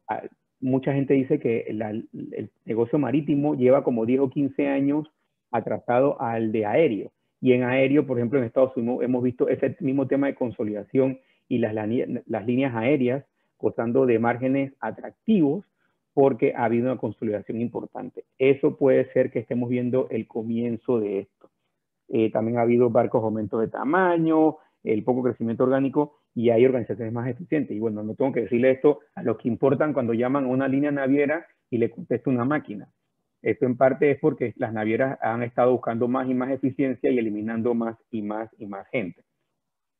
mucha gente dice que el negocio marítimo lleva como 10 o 15 años atrasado al de aéreo. Y en aéreo, por ejemplo, en Estados Unidos hemos visto ese mismo tema de consolidación y las líneas aéreas gozando de márgenes atractivos porque ha habido una consolidación importante. Eso puede ser que estemos viendo el comienzo de esto. También ha habido barcos aumentos de tamaño, el poco crecimiento orgánico y hay organizaciones más eficientes. Y bueno, no tengo que decirle esto a los que importan cuando llaman a una línea naviera y le contesta una máquina. Esto en parte es porque las navieras han estado buscando más y más eficiencia y eliminando más y más y más gente.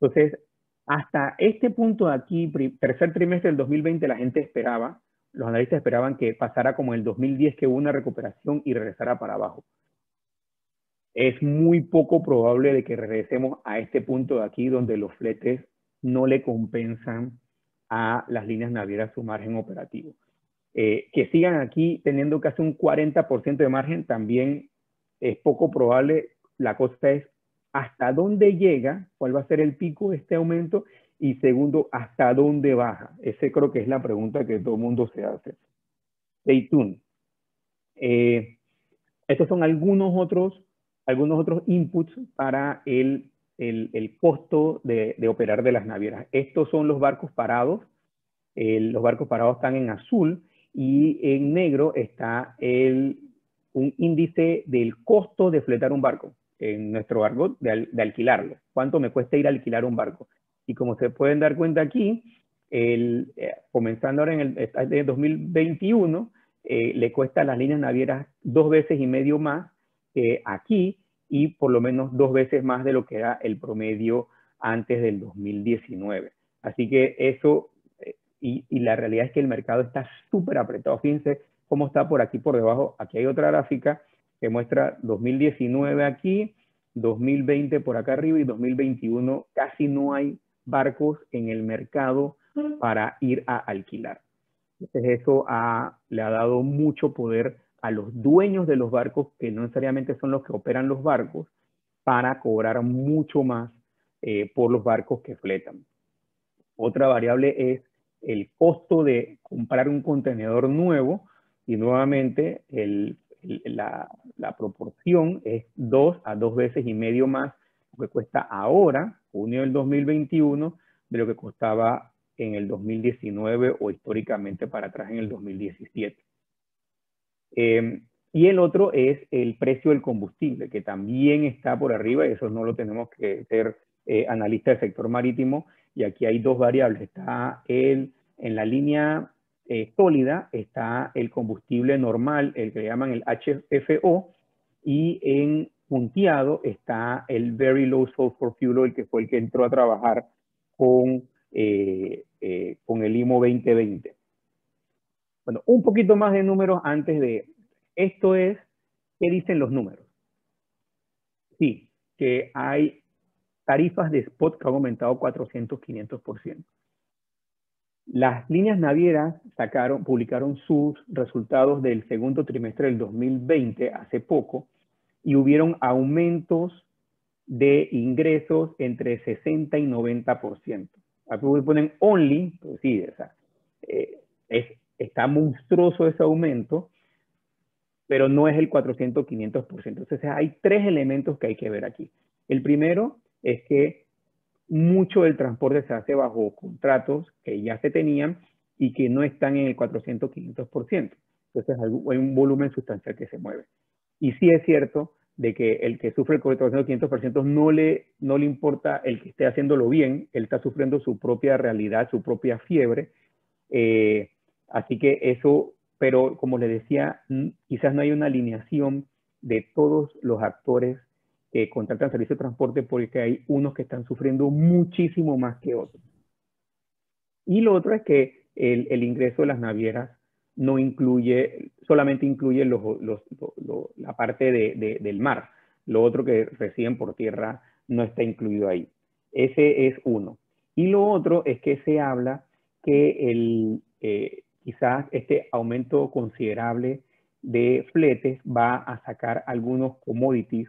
Entonces, hasta este punto de aquí, tercer trimestre del 2020, la gente esperaba, los analistas esperaban que pasara como el 2010, que hubo una recuperación y regresara para abajo. Es muy poco probable de que regresemos a este punto de aquí donde los fletes no le compensan a las líneas navieras su margen operativo. Que sigan aquí teniendo casi un 40% de margen también es poco probable. La cosa es hasta dónde llega, cuál va a ser el pico de este aumento y segundo, hasta dónde baja. Ese creo que es la pregunta que todo el mundo se hace. Stay tuned. Estos son algunos otros inputs para el costo de operar de las navieras. Estos son los barcos parados. Los barcos parados están en azul y en negro está un índice del costo de fletar un barco, en nuestro argot, de alquilarlo. ¿Cuánto me cuesta ir a alquilar un barco? Y como se pueden dar cuenta aquí, comenzando ahora en el 2021, le cuesta a las líneas navieras 2,5 veces más que aquí y por lo menos 2 veces más de lo que era el promedio antes del 2019. Así que eso... Y la realidad es que el mercado está súper apretado. Fíjense cómo está por aquí por debajo. Aquí hay otra gráfica que muestra 2019 aquí, 2020 por acá arriba y 2021 casi no hay barcos en el mercado para ir a alquilar. Entonces eso le ha dado mucho poder a los dueños de los barcos, que no necesariamente son los que operan los barcos, para cobrar mucho más por los barcos que fletan. Otra variable es el costo de comprar un contenedor nuevo y nuevamente la proporción es 2 a 2,5 veces más lo que cuesta ahora, junio del 2021, de lo que costaba en el 2019 o históricamente para atrás en el 2017. Y el otro es el precio del combustible, que también está por arriba, y eso no lo tenemos que ser analistas del sector marítimo. Y aquí hay dos variables. Está en la línea sólida, está el combustible normal, el que le llaman el HFO, y en punteado está el Very Low Sulfur Fuel Oil, que fue el que entró a trabajar con el IMO 2020. Bueno, un poquito más de números antes de... Esto es, ¿qué dicen los números? Sí, que hay tarifas de spot que han aumentado 400, 500%. Las líneas navieras publicaron sus resultados del segundo trimestre del 2020 hace poco y hubieron aumentos de ingresos entre 60 y 90%. Aquí ponen only, pues sí, está monstruoso ese aumento, pero no es el 400, 500%. Entonces hay tres elementos que hay que ver aquí. El primero es que mucho del transporte se hace bajo contratos que ya se tenían y que no están en el 400, 500%. Entonces hay un volumen sustancial que se mueve. Y sí es cierto de que el que sufre el 400, 500% no le importa el que esté haciéndolo bien, él está sufriendo su propia realidad, su propia fiebre. Así que eso, pero como les decía, quizás no hay una alineación de todos los actores que contratan servicio de transporte, porque hay unos que están sufriendo muchísimo más que otros. Y lo otro es que el ingreso de las navieras no incluye, solamente incluye la parte del mar. Lo otro que reciben por tierra no está incluido ahí. Ese es uno. Y lo otro es que se habla que quizás este aumento considerable de fletes va a sacar algunos commodities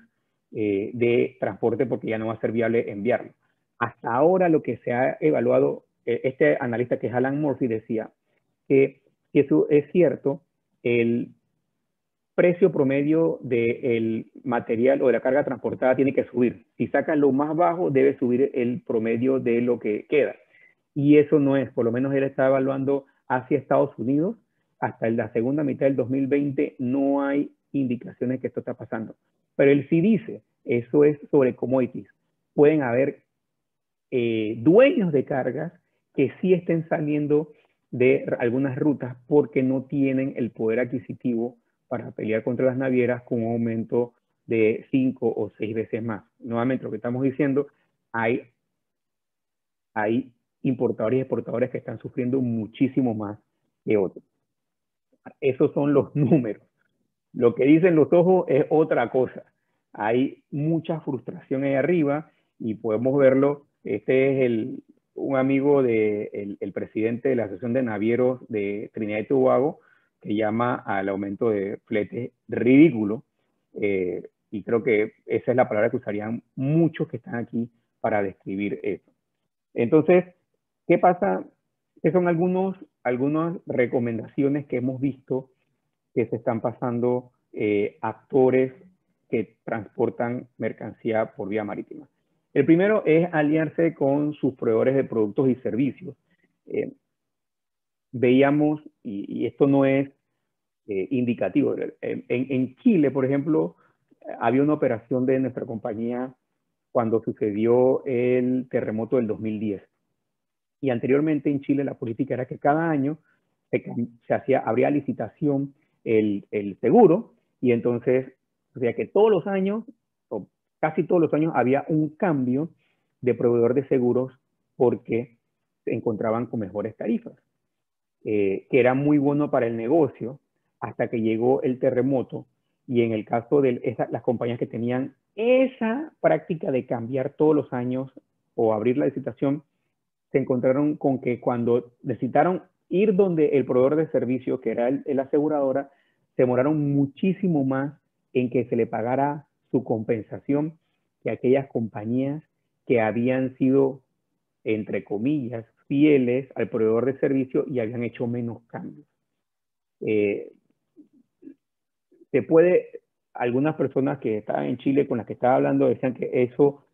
de transporte, porque ya no va a ser viable enviarlo. Hasta ahora lo que se ha evaluado, este analista que es Alan Murphy decía que si eso es cierto, el precio promedio del material o de la carga transportada tiene que subir. Si sacan lo más bajo, debe subir el promedio de lo que queda. Y eso no es, por lo menos él está evaluando hacia Estados Unidos. Hasta la segunda mitad del 2020 no hay indicaciones que esto está pasando. Pero él sí dice, eso es sobre commodities. Pueden haber dueños de cargas que sí estén saliendo de algunas rutas porque no tienen el poder adquisitivo para pelear contra las navieras con un aumento de 5 o 6 veces más. Nuevamente, lo que estamos diciendo, hay importadores y exportadores que están sufriendo muchísimo más que otros. Esos son los números. Lo que dicen los ojos es otra cosa. Hay mucha frustración ahí arriba y podemos verlo. Este es un amigo del presidente de la Asociación de Navieros de Trinidad y Tobago, que llama al aumento de fletes ridículo. Y creo que esa es la palabra que usarían muchos que están aquí para describir eso. Entonces, ¿qué pasa? ¿Qué son algunas recomendaciones que hemos visto que se están pasando actores que transportan mercancía por vía marítima? El primero es aliarse con sus proveedores de productos y servicios. Veíamos, y esto no es indicativo, en Chile, por ejemplo, había una operación de nuestra compañía cuando sucedió el terremoto del 2010. Y anteriormente en Chile la política era que cada año habría licitación el seguro, y entonces, o sea que todos los años, o casi todos los años, había un cambio de proveedor de seguros porque se encontraban con mejores tarifas, que era muy bueno para el negocio hasta que llegó el terremoto. Y en el caso de las compañías que tenían esa práctica de cambiar todos los años o abrir la licitación, se encontraron con que cuando necesitaron ir donde el proveedor de servicio, que era la aseguradora, se demoraron muchísimo más en que se le pagara su compensación que aquellas compañías que habían sido, entre comillas, fieles al proveedor de servicio y habían hecho menos cambios. Algunas personas que estaban en Chile con las que estaba hablando decían que eso,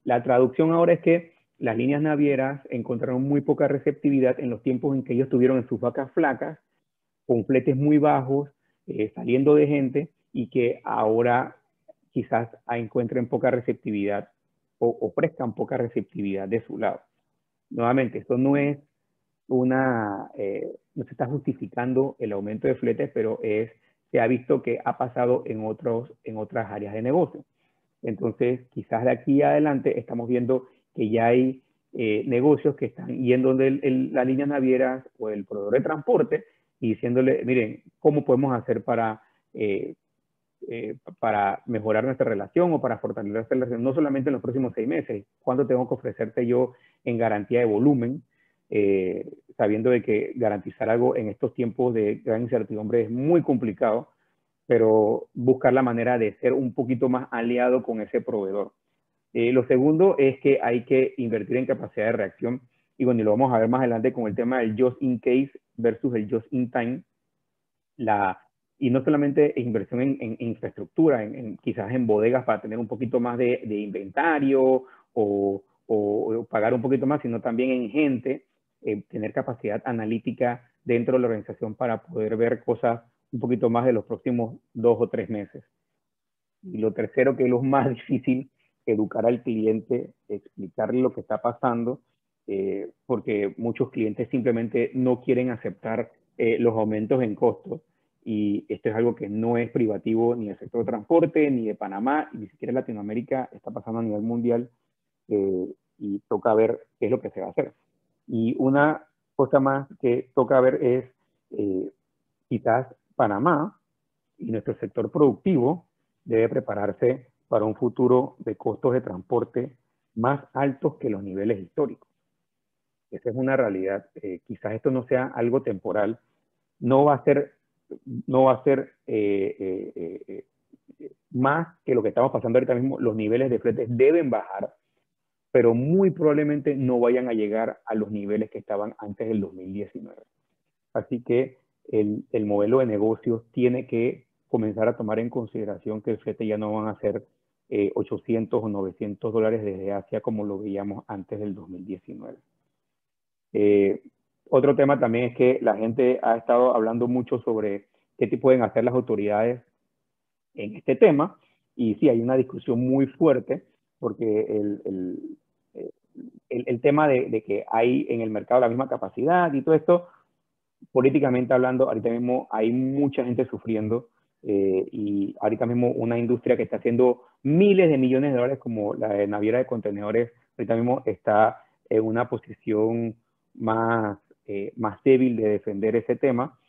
la traducción ahora es que las líneas navieras encontraron muy poca receptividad en los tiempos en que ellos estuvieron en sus vacas flacas, con fletes muy bajos, saliendo de gente, y que ahora quizás encuentren poca receptividad o ofrezcan poca receptividad de su lado. Nuevamente, esto no es no se está justificando el aumento de fletes, pero se ha visto que ha pasado en otras áreas de negocio. Entonces, quizás de aquí adelante estamos viendo que ya hay negocios que están yendo de las líneas navieras o el proveedor de transporte y diciéndole, miren, ¿cómo podemos hacer para mejorar nuestra relación o para fortalecer nuestra relación? No solamente en los próximos 6 meses, ¿cuánto tengo que ofrecerte yo en garantía de volumen? Sabiendo de que garantizar algo en estos tiempos de gran incertidumbre es muy complicado, pero buscar la manera de ser un poquito más aliado con ese proveedor. Lo segundo es que hay que invertir en capacidad de reacción, y bueno, y lo vamos a ver más adelante con el tema del just in case versus el just in time. y no solamente inversión en infraestructura, quizás en bodegas para tener un poquito más de inventario o pagar un poquito más, sino también en gente, tener capacidad analítica dentro de la organización para poder ver cosas un poquito más de los próximos 2 o 3 meses. Y lo tercero, que es lo más difícil, educar al cliente, explicarle lo que está pasando, porque muchos clientes simplemente no quieren aceptar los aumentos en costos. Y esto es algo que no es privativo ni del sector de transporte, ni de Panamá, ni siquiera en Latinoamérica, está pasando a nivel mundial, y toca ver qué es lo que se va a hacer. Y una cosa más que toca ver es, quizás Panamá y nuestro sector productivo debe prepararse para un futuro de costos de transporte más altos que los niveles históricos. Esa es una realidad. Quizás esto no sea algo temporal. No va a ser más que lo que estamos pasando ahorita mismo. Los niveles de fletes deben bajar, pero muy probablemente no vayan a llegar a los niveles que estaban antes del 2019. Así que el modelo de negocios tiene que comenzar a tomar en consideración que el flete ya no van a ser 800 o 900 dólares desde Asia como lo veíamos antes del 2019. Otro tema también es que la gente ha estado hablando mucho sobre qué pueden hacer las autoridades en este tema, y sí, hay una discusión muy fuerte porque el tema de que hay en el mercado la misma capacidad y todo esto, políticamente hablando, ahorita mismo hay mucha gente sufriendo, y ahorita mismo una industria que está haciendo miles de millones de dólares como la de naviera de contenedores, ahorita mismo está en una posición más débil de defender ese tema,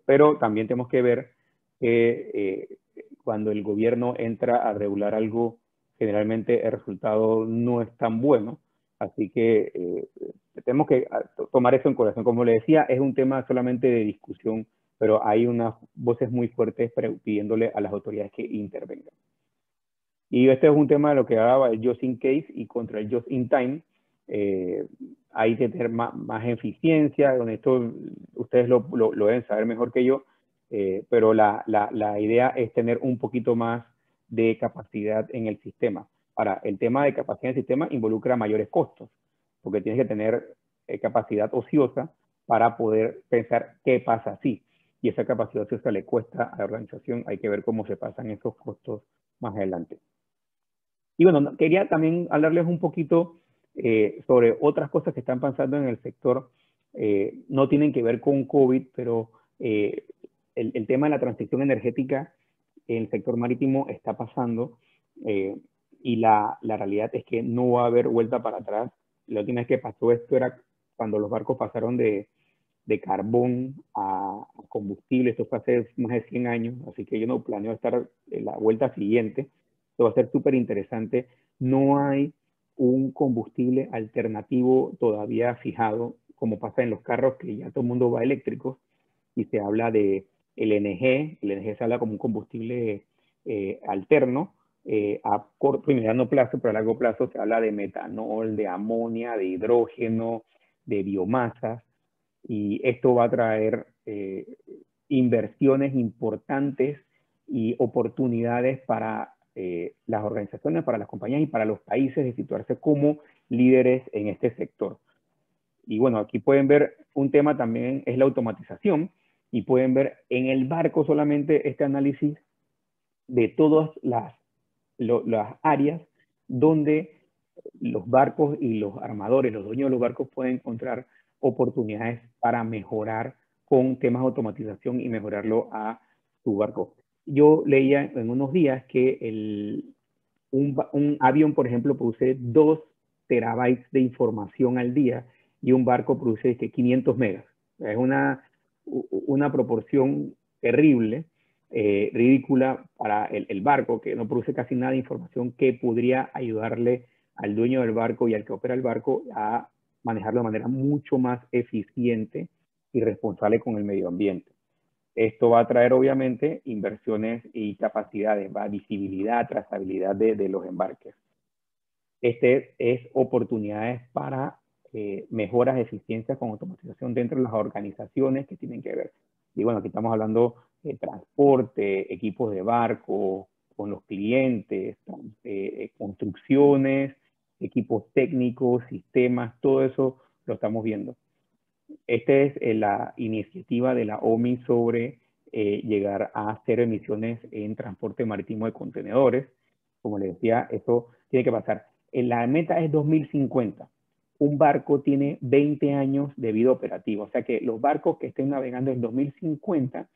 pero también tenemos que ver que cuando el gobierno entra a regular algo, generalmente el resultado no es tan bueno. Así que tenemos que tomar eso en consideración. Como le decía, es un tema solamente de discusión, pero hay unas voces muy fuertes pidiéndole a las autoridades que intervengan. Y este es un tema de lo que hablaba el just in case y contra el just in time. Hay que tener más eficiencia, con esto ustedes lo deben saber mejor que yo, pero la idea es tener un poquito más de capacidad en el sistema. Ahora, el tema de capacidad en el sistema involucra mayores costos, porque tienes que tener capacidad ociosa para poder pensar qué pasa si. Y esa capacidad ociosa le cuesta a la organización, hay que ver cómo se pasan esos costos más adelante. Y bueno, quería también hablarles un poquito sobre otras cosas que están pasando en el sector. No tienen que ver con COVID, pero el tema de la transición energética en el sector marítimo está pasando, y la realidad es que no va a haber vuelta para atrás. La última vez que pasó esto era cuando los barcos pasaron de carbón a combustible. Esto fue hace más de 100 años, así que yo no planeo estar en la vuelta siguiente. Esto va a ser súper interesante. No hay un combustible alternativo todavía fijado, como pasa en los carros, que ya todo el mundo va eléctrico, y se habla de LNG. El LNG se habla como un combustible alterno a corto y mediano plazo, pero a largo plazo se habla de metanol, de amonia, de hidrógeno, de biomasas, y esto va a traer inversiones importantes y oportunidades para las organizaciones, para las compañías y para los países de situarse como líderes en este sector. Y bueno, aquí pueden ver un tema también es la automatización, y pueden ver en el barco solamente este análisis de todas las áreas donde los barcos y los armadores, los dueños de los barcos pueden encontrar oportunidades para mejorar con temas de automatización y mejorarlo a su barco. Yo leía en unos días que un avión, por ejemplo, produce 2 terabytes de información al día, y un barco produce 500 megas. Es una proporción terrible, ridícula para el barco, que no produce casi nada de información que podría ayudarle al dueño del barco y al que opera el barco a manejarlo de manera mucho más eficiente y responsable con el medio ambiente. Esto va a traer obviamente inversiones y capacidades, visibilidad, trazabilidad de los embarques. Este es oportunidades para mejoras de eficiencia con automatización dentro de las organizaciones que tienen que ver. Y bueno, aquí estamos hablando transporte, equipos de barco, con los clientes, construcciones, equipos técnicos, sistemas, todo eso lo estamos viendo. Esta es la iniciativa de la OMI sobre llegar a cero emisiones en transporte marítimo de contenedores. Como les decía, eso tiene que pasar. La meta es 2050. Un barco tiene 20 años de vida operativa. O sea que los barcos que estén navegando en 2050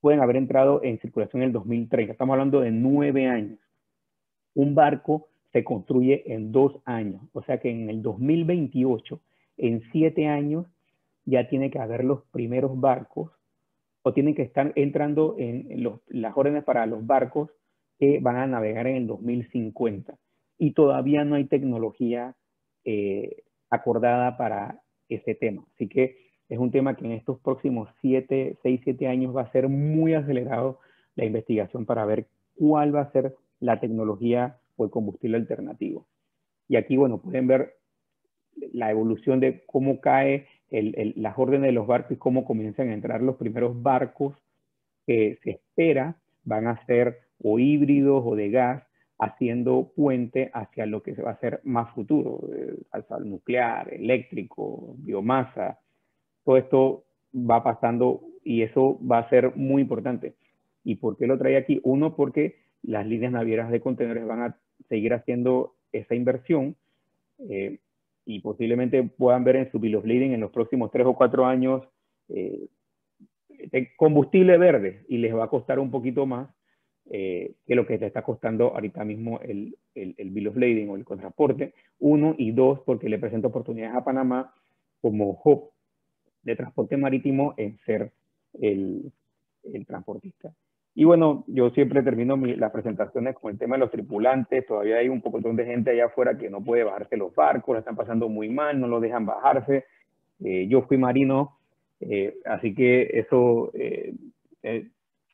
pueden haber entrado en circulación en el 2030. Estamos hablando de 9 años. Un barco se construye en 2 años. O sea que en el 2028, en 7 años, ya tiene que haber los primeros barcos o tienen que estar entrando en las órdenes para los barcos que van a navegar en el 2050. Y todavía no hay tecnología acordada para ese tema. Así que es un tema que en estos próximos 6, 7 años va a ser muy acelerado la investigación para ver cuál va a ser la tecnología o el combustible alternativo. Y aquí, bueno, pueden ver la evolución de cómo cae las órdenes de los barcos y cómo comienzan a entrar los primeros barcos que se espera van a ser o híbridos o de gas, haciendo puente hacia lo que se va a hacer más futuro, hacia el nuclear, eléctrico, biomasa. Todo esto va pasando y eso va a ser muy importante. ¿Y por qué lo trae aquí? Uno, porque las líneas navieras de contenedores van a seguir haciendo esa inversión y posiblemente puedan ver en su bill of lading en los próximos 3 o 4 años combustible verde y les va a costar un poquito más que lo que te está costando ahorita mismo el bill of lading o el transporte. 1 y 2, porque le presenta oportunidades a Panamá como hub de transporte marítimo en ser el transportista. Y bueno, yo siempre termino las presentaciones con el tema de los tripulantes. Todavía hay un poco de gente allá afuera que no puede bajarse los barcos, la están pasando muy mal, no lo dejan bajarse. Yo fui marino, así que eso,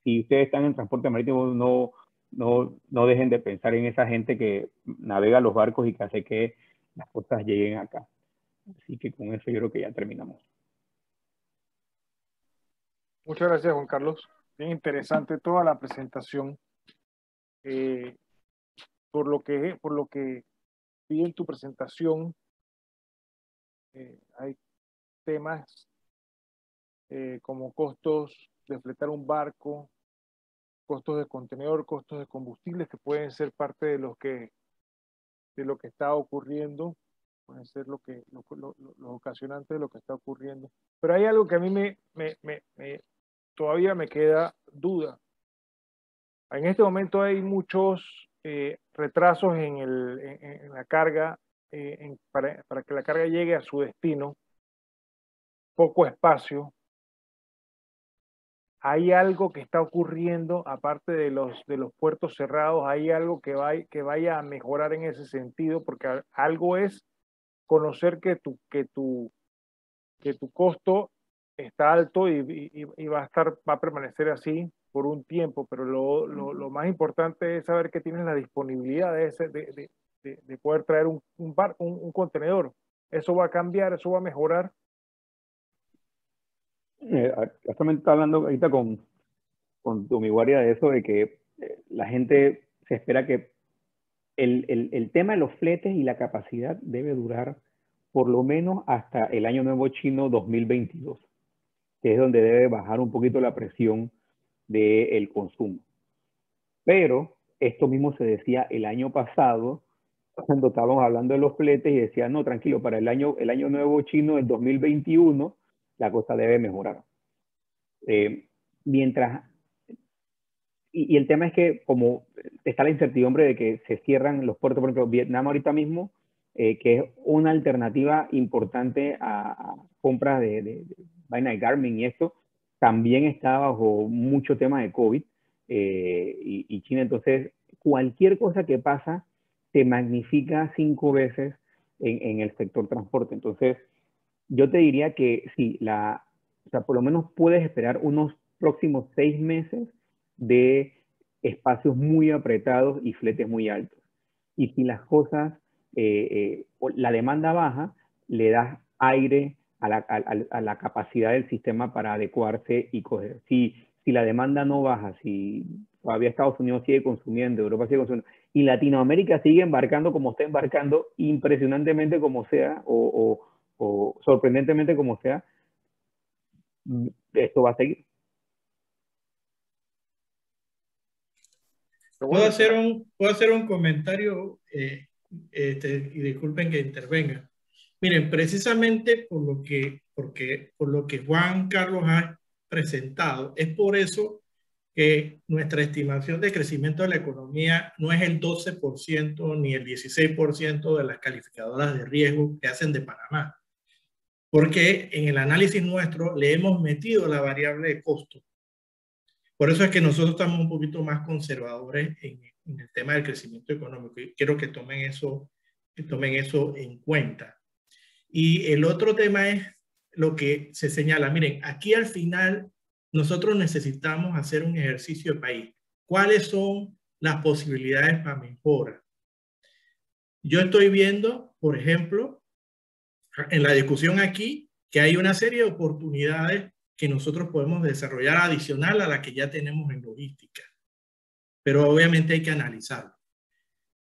si ustedes están en transporte marítimo, no dejen de pensar en esa gente que navega los barcos y que hace que las cosas lleguen acá. Así que con eso yo creo que ya terminamos. Muchas gracias, Juan Carlos. Bien interesante toda la presentación. Por lo que vi en tu presentación, hay temas como costos de fletar un barco, costos de contenedor, costos de combustibles que pueden ser parte de lo que está ocurriendo, pueden ser los ocasionantes de lo que está ocurriendo. Pero hay algo que a mí todavía me queda duda. En este momento hay muchos retrasos en la carga, para que la carga llegue a su destino, poco espacio. ¿Hay algo que está ocurriendo, aparte de los puertos cerrados? ¿Hay algo que vaya a mejorar en ese sentido? Porque algo es conocer que tu costo está alto y va a permanecer así por un tiempo, pero lo más importante es saber que tienes la disponibilidad de poder traer un contenedor. ¿Eso va a cambiar? ¿Eso va a mejorar? Justamente estaba hablando ahorita con mi guardia de eso, de que la gente se espera que el tema de los fletes y la capacidad debe durar por lo menos hasta el Año Nuevo Chino 2022, que es donde debe bajar un poquito la presión del consumo. Pero esto mismo se decía el año pasado, cuando estábamos hablando de los fletes y decían, no, tranquilo, para el año Nuevo Chino del 2021, la cosa debe mejorar. Y el tema es que como está la incertidumbre de que se cierran los puertos, por ejemplo, Vietnam ahorita mismo, que es una alternativa importante a compras de vaina de Garmin y esto, también está bajo mucho tema de COVID y China. Entonces, cualquier cosa que pasa te magnifica 5 veces en el sector transporte. Entonces, yo te diría que sí, o sea, por lo menos puedes esperar unos próximos 6 meses de espacios muy apretados y fletes muy altos. Y si las cosas, la demanda baja, le das aire a la capacidad del sistema para adecuarse y coger. Si si la demanda no baja, si todavía Estados Unidos sigue consumiendo, Europa sigue consumiendo, y Latinoamérica sigue embarcando como está embarcando, impresionantemente como sea, o sorprendentemente como sea, esto va a seguir. ¿Puedo hacer un comentario? Y disculpen que intervenga. Miren, precisamente por lo que Juan Carlos ha presentado, es por eso que nuestra estimación de crecimiento de la economía no es el 12% ni el 16% de las calificadoras de riesgo que hacen de Panamá, porque en el análisis nuestro le hemos metido la variable de costo. Por eso es que nosotros estamos un poquito más conservadores en el tema del crecimiento económico, y quiero que tomen eso en cuenta. Y el otro tema es lo que se señala. Miren, aquí al final nosotros necesitamos hacer un ejercicio de país. ¿Cuáles son las posibilidades para mejora? Yo estoy viendo, por ejemplo, en la discusión aquí, que hay una serie de oportunidades que nosotros podemos desarrollar adicional a la que ya tenemos en logística. Pero obviamente hay que analizarlo.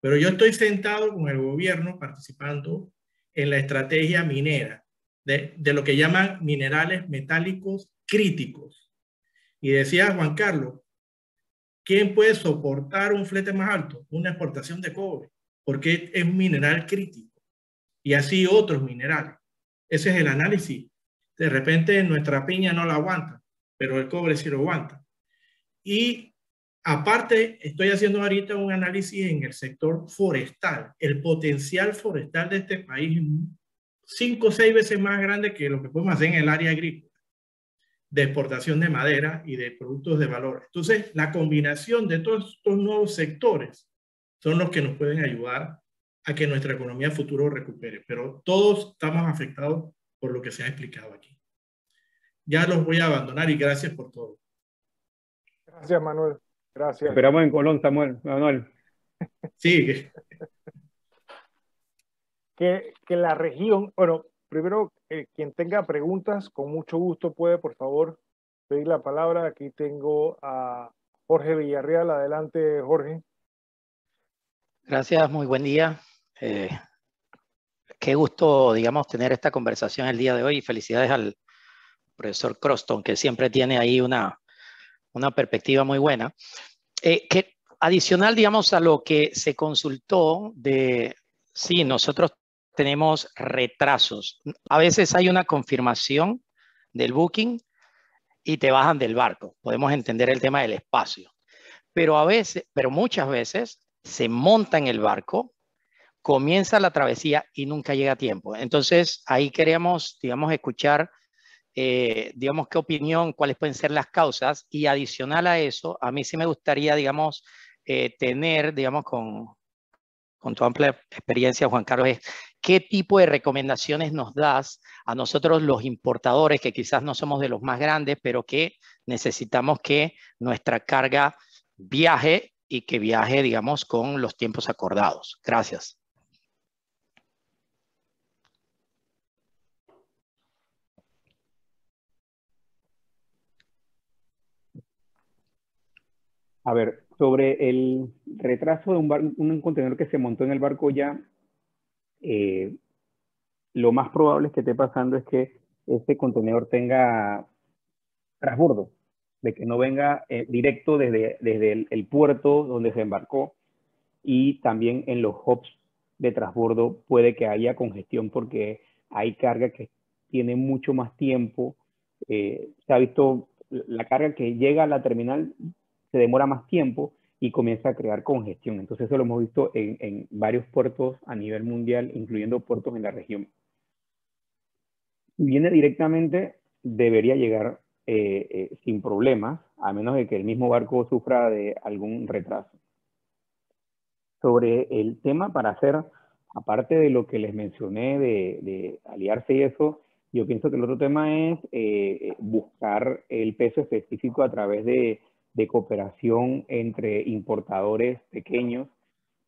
Pero yo estoy sentado con el gobierno participando en la estrategia minera de lo que llaman minerales metálicos críticos. Y decía Juan Carlos, ¿quién puede soportar un flete más alto? Una exportación de cobre, porque es un mineral crítico. Y así otros minerales. Ese es el análisis. De repente nuestra piña no la aguanta, pero el cobre sí lo aguanta. Y aparte, estoy haciendo ahorita un análisis en el sector forestal. El potencial forestal de este país es 5 o 6 veces más grande que lo que podemos hacer en el área agrícola, de exportación de madera y de productos de valor. Entonces, la combinación de todos estos nuevos sectores son los que nos pueden ayudar a que nuestra economía futuro recupere. Pero todos estamos afectados por lo que se ha explicado aquí. Ya los voy a abandonar y gracias por todo. Gracias, Manuel. Gracias. Esperamos en Colón, Samuel. Manuel. Sí. Que la región, bueno, primero, quien tenga preguntas, con mucho gusto puede, por favor, pedir la palabra. Aquí tengo a Jorge Villarreal. Adelante, Jorge. Gracias, muy buen día. Qué gusto, digamos, tener esta conversación el día de hoy. Felicidades al profesor Croston, que siempre tiene ahí una perspectiva muy buena. Que adicional, digamos, a lo que se consultó de, sí, nosotros tenemos retrasos. A veces hay una confirmación del booking y te bajan del barco. Podemos entender el tema del espacio. Pero muchas veces se monta en el barco, comienza la travesía y nunca llega a tiempo. Entonces, ahí queremos, digamos, escuchar, digamos, qué opinión, cuáles pueden ser las causas. Y adicional a eso, a mí sí me gustaría, digamos, tener, digamos, con tu amplia experiencia, Juan Carlos, ¿qué tipo de recomendaciones nos das a nosotros los importadores, que quizás no somos de los más grandes, pero que necesitamos que nuestra carga viaje y que viaje, digamos, con los tiempos acordados? Gracias. A ver, sobre el retraso de un contenedor que se montó en el barco ya, lo más probable es que esté pasando es que este contenedor tenga transbordo, de que no venga directo desde el puerto donde se embarcó, y también en los hubs de transbordo puede que haya congestión porque hay carga que tiene mucho más tiempo. Se ha visto la carga que llega a la terminal se demora más tiempo y comienza a crear congestión. Entonces eso lo hemos visto en varios puertos a nivel mundial, incluyendo puertos en la región. Si viene directamente, debería llegar sin problemas, a menos de que el mismo barco sufra de algún retraso. Sobre el tema para hacer, aparte de lo que les mencioné de aliarse y eso, yo pienso que el otro tema es buscar el peso específico a través de cooperación entre importadores pequeños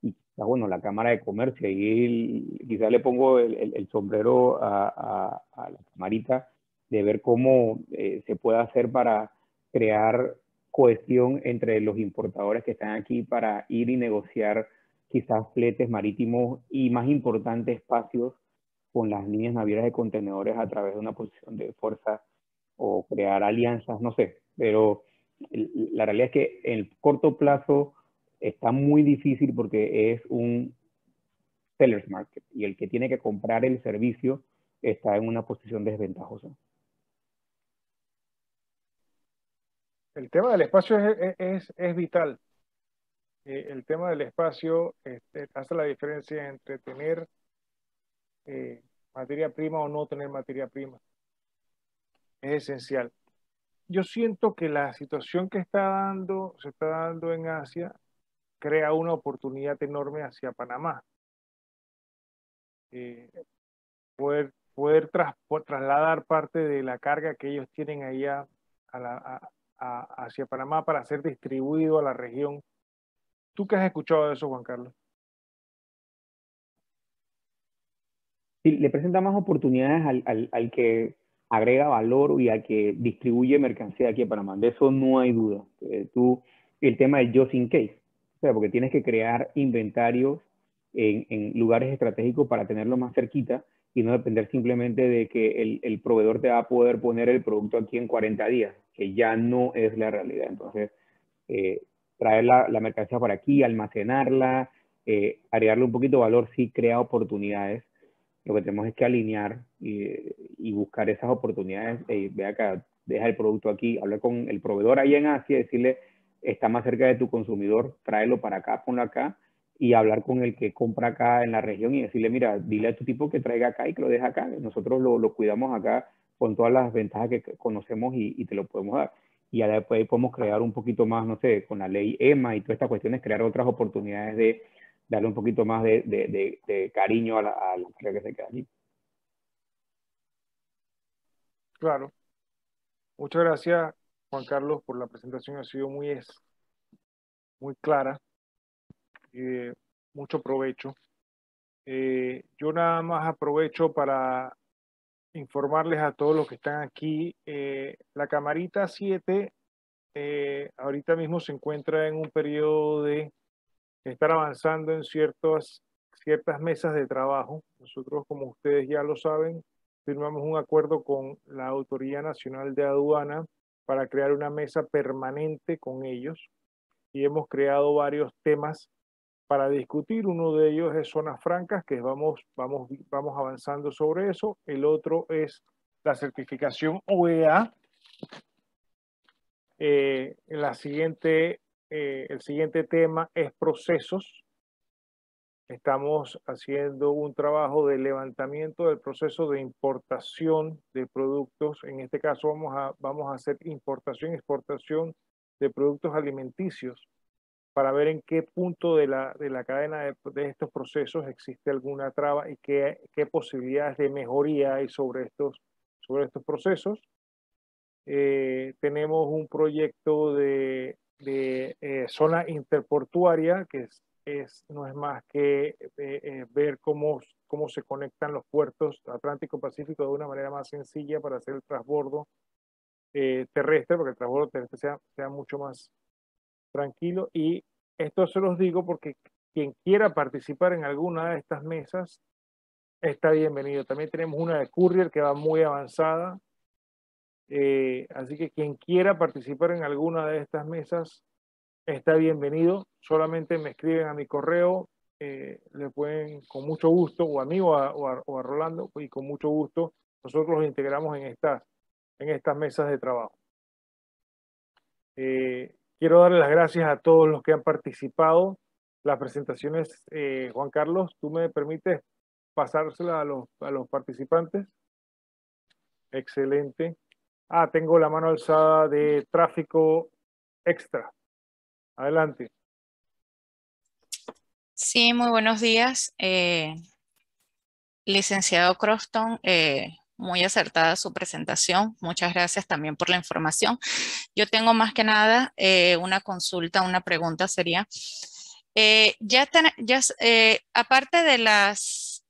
y quizás, bueno, la Cámara de Comercio. Y quizás le pongo el sombrero a la camarita de ver cómo se puede hacer para crear cohesión entre los importadores que están aquí para ir y negociar quizás fletes marítimos y, más importante, espacios con las líneas navieras de contenedores a través de una posición de fuerza o crear alianzas, no sé, pero la realidad es que en el corto plazo está muy difícil porque es un seller's market y el que tiene que comprar el servicio está en una posición desventajosa. El tema del espacio es vital. El tema del espacio hace la diferencia entre tener materia prima o no tener materia prima. Es esencial. Yo siento que la situación que se está dando en Asia crea una oportunidad enorme hacia Panamá. Poder trasladar parte de la carga que ellos tienen allá hacia Panamá para ser distribuido a la región. ¿Tú qué has escuchado de eso, Juan Carlos? Sí, le presenta más oportunidades al que agrega valor y al que distribuye mercancía aquí a Panamá. De eso no hay duda. El tema del just in case, o sea, porque tienes que crear inventarios en lugares estratégicos para tenerlo más cerquita y no depender simplemente de que el proveedor te va a poder poner el producto aquí en 40 días, que ya no es la realidad. Entonces, traer la mercancía para aquí, almacenarla, agregarle un poquito de valor, sí crea oportunidades. Lo que tenemos es que alinear y buscar esas oportunidades. Ve acá, deja el producto aquí, hablar con el proveedor ahí en Asia, decirle, está más cerca de tu consumidor, tráelo para acá, ponlo acá, y hablar con el que compra acá en la región y decirle, mira, dile a tu tipo que traiga acá y que lo deje acá. Nosotros lo cuidamos acá con todas las ventajas que conocemos y te lo podemos dar. Y ya después podemos crear un poquito más, no sé, con la ley EMA y todas estas cuestiones, crear otras oportunidades de darle un poquito más de cariño a la carga que se queda allí. Claro. Muchas gracias, Juan Carlos, por la presentación. Ha sido muy clara. Mucho provecho. Yo nada más aprovecho para informarles a todos los que están aquí. La camarita 7 ahorita mismo se encuentra en un periodo de estar avanzando en ciertas mesas de trabajo. Nosotros, como ustedes ya lo saben, firmamos un acuerdo con la Autoridad Nacional de Aduana para crear una mesa permanente con ellos y hemos creado varios temas para discutir. Uno de ellos es zonas francas, que vamos avanzando sobre eso. El otro es la certificación OEA. El siguiente tema es procesos. Estamos haciendo un trabajo de levantamiento del proceso de importación de productos. En este caso vamos a hacer importación y exportación de productos alimenticios para ver en qué punto de la cadena de estos procesos existe alguna traba y qué posibilidades de mejoría hay sobre estos procesos. Tenemos un proyecto de zona interportuaria que no es más que ver cómo se conectan los puertos Atlántico-Pacífico de una manera más sencilla para hacer el transbordo terrestre, porque el transbordo terrestre sea mucho más tranquilo. Y esto se los digo porque quien quiera participar en alguna de estas mesas está bienvenido. También tenemos una de courier que va muy avanzada. Así que quien quiera participar en alguna de estas mesas está bienvenido. Solamente me escriben a mi correo, le pueden con mucho gusto, o a mí o a Rolando, y con mucho gusto nosotros los integramos en estas mesas de trabajo. Quiero darle las gracias a todos los que han participado. Las presentaciones, Juan Carlos, ¿tú me permites pasársela a los participantes? Excelente. Tengo la mano alzada de tráfico extra. Adelante. Sí, muy buenos días. Licenciado Croston, muy acertada su presentación. Muchas gracias también por la información. Yo tengo más que nada una consulta, una pregunta sería, aparte de las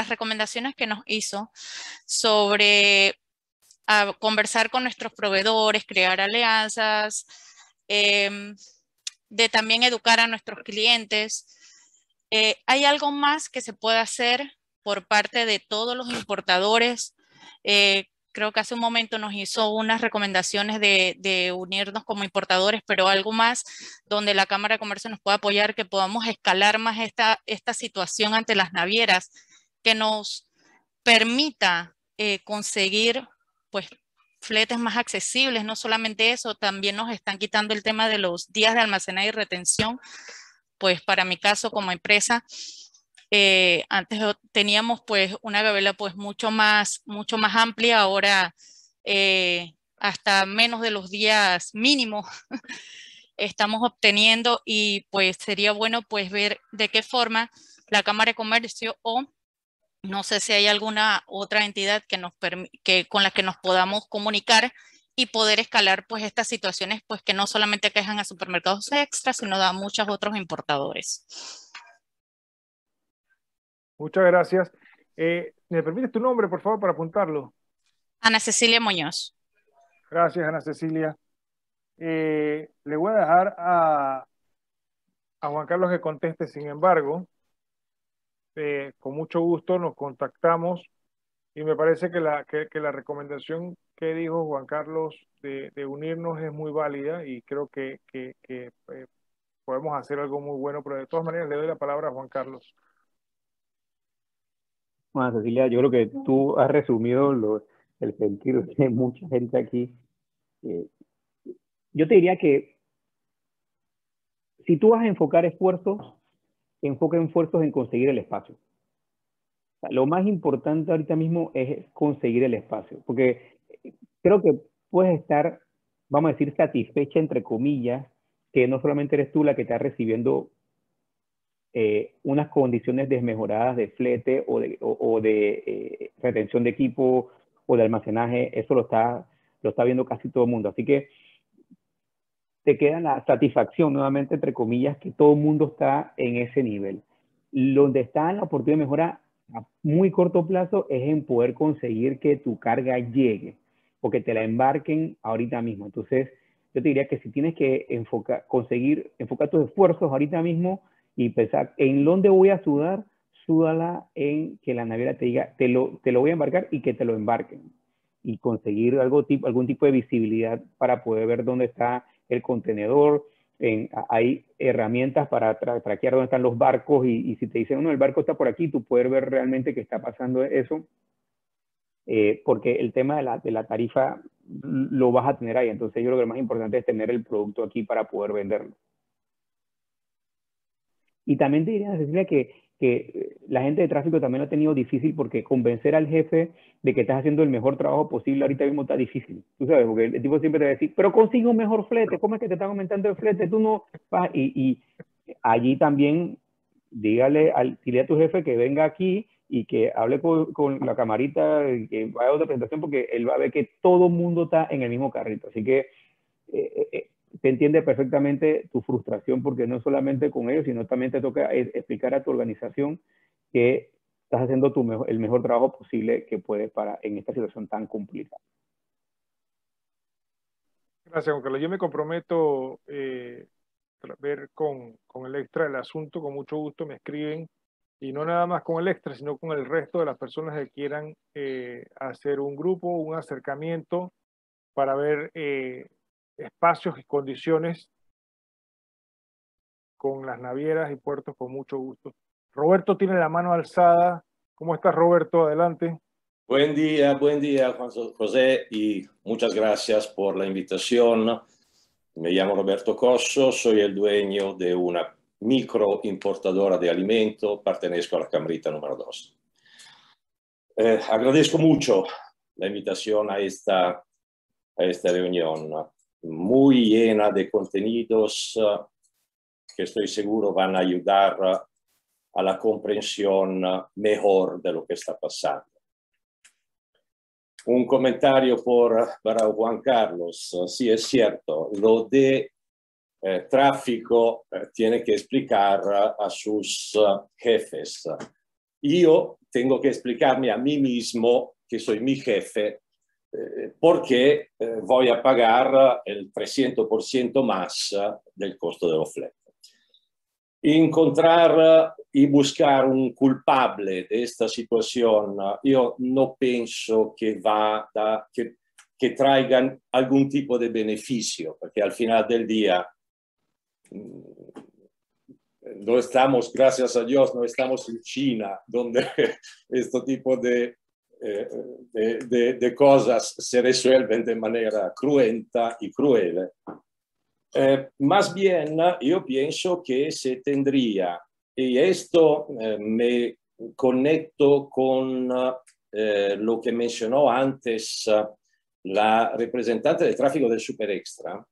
recomendaciones que nos hizo sobre a conversar con nuestros proveedores, crear alianzas, de también educar a nuestros clientes. ¿Hay algo más que se puede hacer por parte de todos los importadores? Creo que hace un momento nos hizo unas recomendaciones de unirnos como importadores, pero algo más donde la Cámara de Comercio nos pueda apoyar, que podamos escalar más esta situación ante las navieras, que nos permita conseguir pues fletes más accesibles. No solamente eso, también nos están quitando el tema de los días de almacenaje y retención. Pues para mi caso como empresa, antes teníamos pues una gabela pues mucho más amplia, ahora hasta menos de los días mínimos estamos obteniendo, y pues sería bueno pues ver de qué forma la Cámara de Comercio, o no sé si hay alguna otra entidad con la que nos podamos comunicar y poder escalar pues estas situaciones, pues que no solamente aquejan a Supermercados Extra, sino a muchos otros importadores. Muchas gracias. ¿Me permites tu nombre, por favor, para apuntarlo? Ana Cecilia Muñoz. Gracias, Ana Cecilia. Le voy a dejar a Juan Carlos que conteste. Sin embargo, con mucho gusto nos contactamos, y me parece que la recomendación que dijo Juan Carlos de unirnos es muy válida, y creo que podemos hacer algo muy bueno, pero de todas maneras le doy la palabra a Juan Carlos. Bueno, Cecilia, yo creo que tú has resumido el sentir de mucha gente aquí. Yo te diría que si tú vas a enfocar esfuerzos, enfoca esfuerzos en conseguir el espacio. O sea, lo más importante ahorita mismo es conseguir el espacio, porque creo que puedes estar, vamos a decir, satisfecha, entre comillas, que no solamente eres tú la que está recibiendo unas condiciones desmejoradas de flete o de retención de equipo o de almacenaje. Eso lo está viendo casi todo el mundo. Así que te queda la satisfacción, nuevamente, entre comillas, que todo el mundo está en ese nivel. Donde está la oportunidad de mejora a muy corto plazo es en poder conseguir que tu carga llegue, o que te la embarquen ahorita mismo. Entonces, yo te diría que si tienes que enfocar tus esfuerzos ahorita mismo y pensar en dónde voy a sudar, súdala en que la naviera te diga, te lo voy a embarcar, y que te lo embarquen. Y conseguir algún tipo de visibilidad para poder ver dónde está el contenedor. Hay herramientas para traquear dónde están los barcos, y si te dicen, no, el barco está por aquí, tú puedes ver realmente que está pasando eso, porque el tema de la tarifa lo vas a tener ahí. Entonces yo creo que lo más importante es tener el producto aquí para poder venderlo. Y también te diría, Cecilia, que la gente de tráfico también lo ha tenido difícil, porque convencer al jefe de que estás haciendo el mejor trabajo posible ahorita mismo está difícil. Tú sabes, porque el tipo siempre te va a decir, pero consigue un mejor flete, ¿cómo es que te están aumentando el flete? Tú no vas. Y allí también dile a tu jefe que venga aquí y que hable con la camarita, que vaya a otra presentación, porque él va a ver que todo el mundo está en el mismo carrito. Así que te entiende perfectamente tu frustración, porque no solamente con ellos, sino también te toca explicar a tu organización que estás haciendo el mejor trabajo posible que puedes en esta situación tan complicada. Gracias, Juan Carlos. Yo me comprometo a ver con el extra del asunto. Con mucho gusto me escriben, y no nada más con el extra, sino con el resto de las personas que quieran hacer un grupo, un acercamiento para ver espacios y condiciones con las navieras y puertos. Con mucho gusto. Roberto tiene la mano alzada. ¿Cómo estás, Roberto? Adelante. Buen día, Juan José, y muchas gracias por la invitación. Me llamo Roberto Cosso, soy el dueño de una microimportadora de alimentos, pertenezco a la camarita número 2. Agradezco mucho la invitación a esta reunión, muy llena de contenidos que estoy seguro van a ayudar a la comprensión mejor de lo que está pasando. Un comentario para Juan Carlos. Sí, es cierto, lo de tráfico tiene que explicar a sus jefes. Yo tengo que explicarme a mí mismo, que soy mi jefe, porque voy a pagar el 300% más del costo de los fletes. Encontrar y buscar un culpable de esta situación, yo no pienso que que traigan algún tipo de beneficio, porque al final del día no estamos, gracias a Dios, no estamos en China, donde este tipo de cosas se resuelven de manera cruenta y cruel. Más bien, yo pienso que se tendría, y esto me conecto con lo que mencionó antes la representante del tráfico del Super Extra.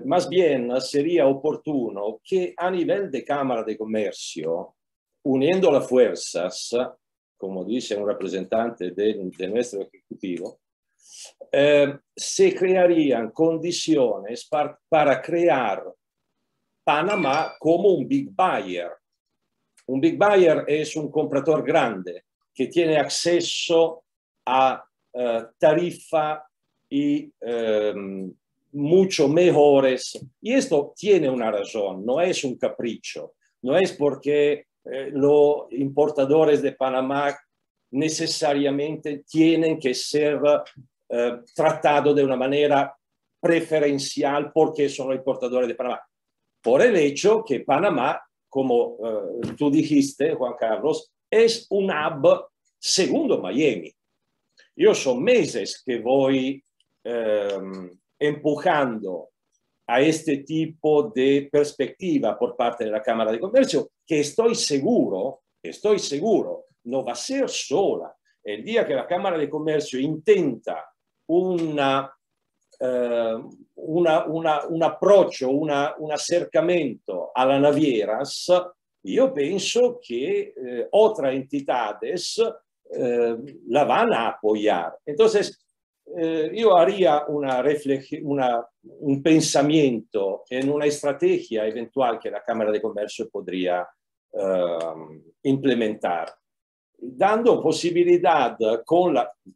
Más bien sería oportuno que a nivel de Cámara de Comercio, uniendo las fuerzas, como dice un representante de nuestro ejecutivo, se crearían condiciones para crear Panamá como un big buyer. Un big buyer es un comprador grande que tiene acceso a tarifa y mucho mejores. Y esto tiene una razón, no es un capricho, no es porque los importadores de Panamá necesariamente tienen que ser tratados de una manera preferencial porque son los importadores de Panamá. Por el hecho que Panamá, como tú dijiste, Juan Carlos, es un hub segundo Miami. Yo son meses que voy empujando a este tipo de perspectiva por parte de la Cámara de Comercio, que estoy seguro, no va a ser sola. El día que la Cámara de Comercio intenta un approccio, un acercamiento a las navieras, yo pienso que otras entidades la van a apoyar. Entonces, yo haría un pensamiento en una estrategia eventual que la Cámara de Comercio podría implementar, dando posibilidad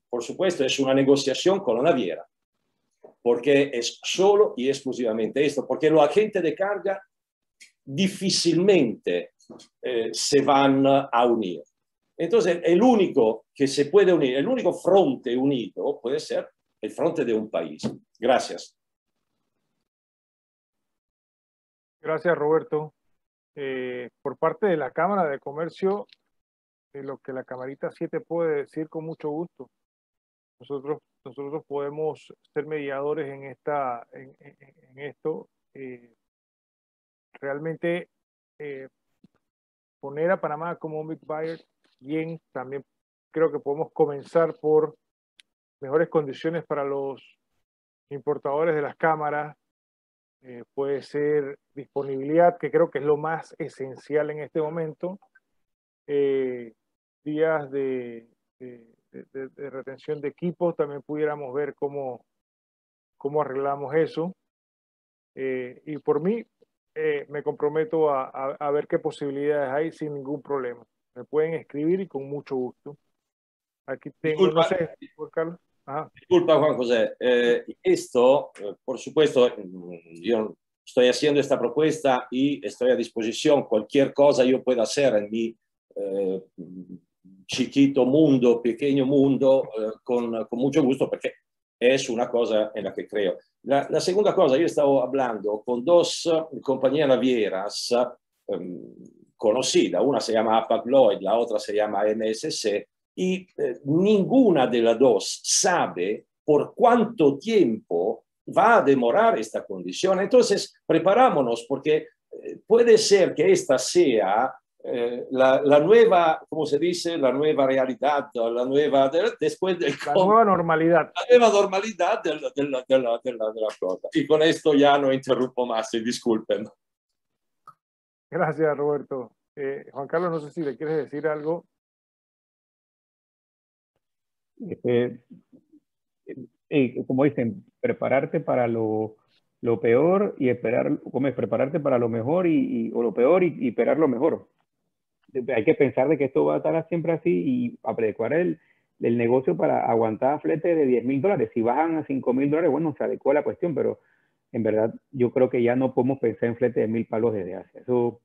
por supuesto es una negociación con la naviera, porque es solo y exclusivamente esto, porque los agentes de carga difícilmente se van a unir. Entonces, el único que se puede unir, el único fronte unido puede ser el fronte de un país. Gracias. Gracias, Roberto. Por parte de la Cámara de Comercio, lo que la Camarita 7 puede decir con mucho gusto. Nosotros podemos ser mediadores en esto. Realmente poner a Panamá como un big buyer, bien, también creo que podemos comenzar por mejores condiciones para los importadores de las cámaras. Puede ser disponibilidad, que creo que es lo más esencial en este momento. Días de retención de equipos, también pudiéramos ver cómo arreglamos eso. Y por mí, me comprometo a ver qué posibilidades hay sin ningún problema. Me pueden escribir y con mucho gusto. Aquí tengo, Disculpa, no sé, Carlos. Ajá. Disculpa, Juan José. Esto, por supuesto, yo estoy haciendo esta propuesta y estoy a disposición. Cualquier cosa yo pueda hacer en mi chiquito mundo, pequeño mundo, con mucho gusto, porque es una cosa en la que creo. La segunda cosa, yo estaba hablando con dos compañías navieras conocidas. Una se llama Hapag-Lloyd, la otra se llama MSC. Y ninguna de las dos sabe por cuánto tiempo va a demorar esta condición. Entonces, preparámonos porque puede ser que esta sea la nueva, ¿cómo se dice? La nueva realidad, la nueva, después del la nueva normalidad. La nueva normalidad de la cosa. Y con esto ya no interrumpo más, disculpen. Gracias, Roberto. Juan Carlos, no sé si le quieres decir algo. Como dicen, prepararte para lo peor y esperar, prepararte para lo mejor o lo peor y esperar lo mejor. Hay que pensar de que esto va a estar siempre así y adecuar el negocio para aguantar flete de $10,000. Si bajan a $5,000, bueno, se adecua la cuestión, pero en verdad yo creo que ya no podemos pensar en flete de 1,000 palos desde Asia. Eso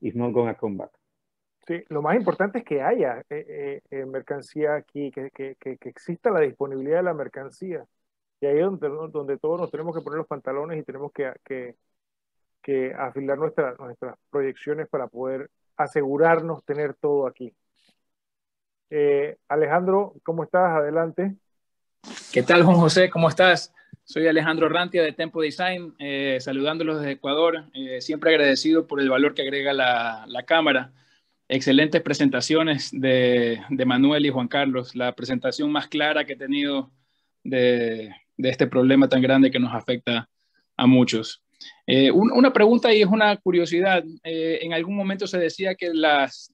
is not gonna come back. Sí, lo más importante es que haya mercancía aquí, que exista la disponibilidad de la mercancía. Y ahí es donde todos nos tenemos que poner los pantalones y tenemos que afilar nuestras proyecciones para poder asegurarnos tener todo aquí. Alejandro, ¿cómo estás? Adelante. ¿Qué tal, Juan José? ¿Cómo estás? Soy Alejandro Rantia de Tempo Design, saludándolos desde Ecuador, siempre agradecido por el valor que agrega la cámara. Excelentes presentaciones de Manuel y Juan Carlos, la presentación más clara que he tenido de este problema tan grande que nos afecta a muchos. Una pregunta y es una curiosidad. En algún momento se decía que las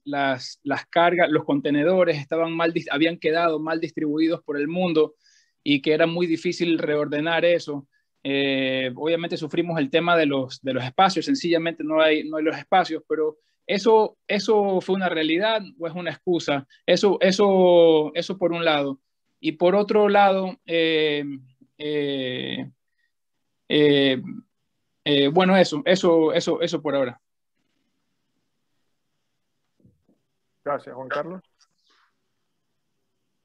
cargas, los contenedores habían quedado mal distribuidos por el mundo y que era muy difícil reordenar eso. Obviamente sufrimos el tema de los espacios, sencillamente no hay los espacios, pero ¿eso fue una realidad o es una excusa? Eso por un lado. Y por otro lado, bueno, eso por ahora. Gracias, Juan Carlos.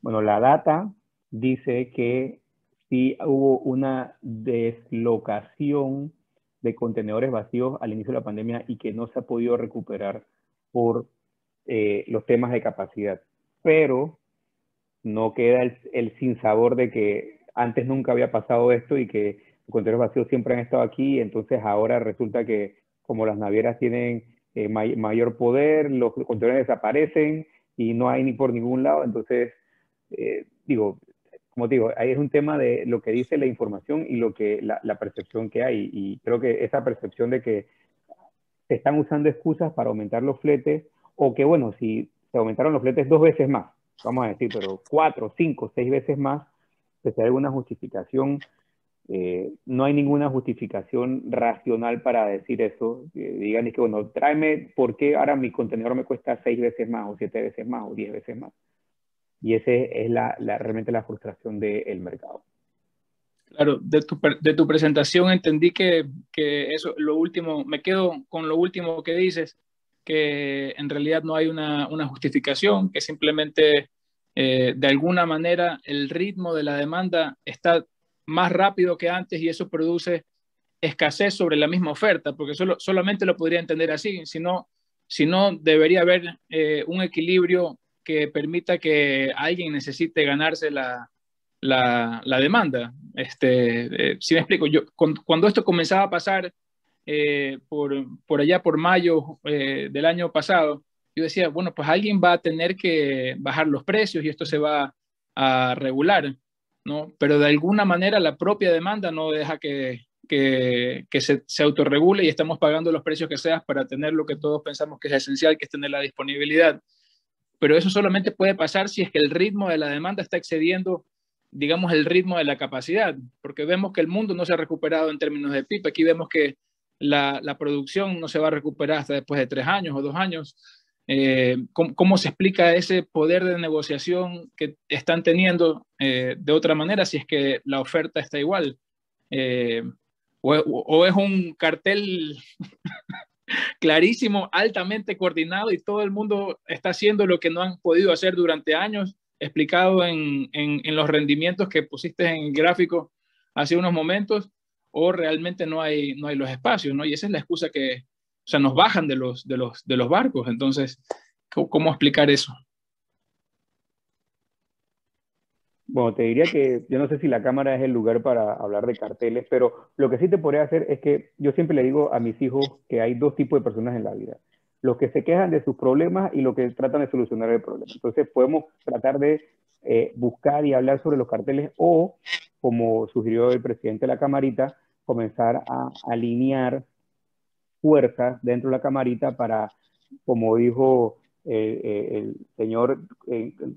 Bueno, la data dice que sí hubo una deslocación de contenedores vacíos al inicio de la pandemia y que no se ha podido recuperar por los temas de capacidad. Pero no queda el sinsabor de que antes nunca había pasado esto y que los contenedores vacíos siempre han estado aquí, entonces ahora resulta que como las navieras tienen mayor poder, los contenedores desaparecen y no hay ni por ningún lado. Entonces, como te digo, ahí es un tema de lo que dice la información y la percepción que hay. Y creo que esa percepción de que se están usando excusas para aumentar los fletes, o que bueno, si se aumentaron los fletes 2 veces más, vamos a decir, pero 4, 5, 6 veces más, pues hay alguna justificación. No hay ninguna justificación racional para decir eso. Digan, es que bueno, tráeme por qué ahora mi contenedor me cuesta 6 veces más, o 7 veces más, o 10 veces más. Y esa es realmente la frustración del mercado. Claro, de tu presentación entendí que eso, lo último, me quedo con lo último que dices, que en realidad no hay una justificación, que simplemente de alguna manera el ritmo de la demanda está más rápido que antes y eso produce escasez sobre la misma oferta, porque solamente lo podría entender así, si no debería haber un equilibrio que permita que alguien necesite ganarse la demanda. Si me explico, cuando esto comenzaba a pasar por allá por mayo del año pasado, yo decía, bueno, pues alguien va a tener que bajar los precios y esto se va a regular, ¿no? Pero de alguna manera la propia demanda no deja que se autorregule y estamos pagando los precios que sean para tener lo que todos pensamos que es esencial, que es tener la disponibilidad. Pero eso solamente puede pasar si es que el ritmo de la demanda está excediendo, digamos, el ritmo de la capacidad, porque vemos que el mundo no se ha recuperado en términos de PIB. Aquí vemos que la producción no se va a recuperar hasta después de 3 años o 2 años. ¿Cómo se explica ese poder de negociación que están teniendo de otra manera si es que la oferta está igual? O es un cartel clarísimo, altamente coordinado y todo el mundo está haciendo lo que no han podido hacer durante años, explicado en los rendimientos que pusiste en el gráfico hace unos momentos, o realmente no hay los espacios, ¿no? Y esa es la excusa que, o sea, nos bajan de los barcos. Entonces, ¿cómo explicar eso? Bueno, te diría que yo no sé si la cámara es el lugar para hablar de carteles, pero lo que sí te podría hacer es que yo siempre le digo a mis hijos que hay 2 tipos de personas en la vida. Los que se quejan de sus problemas y los que tratan de solucionar el problema. Entonces podemos tratar de buscar y hablar sobre los carteles o, como sugirió el presidente de la camarita, comenzar a alinear fuerzas dentro de la camarita para, como dijo el señor,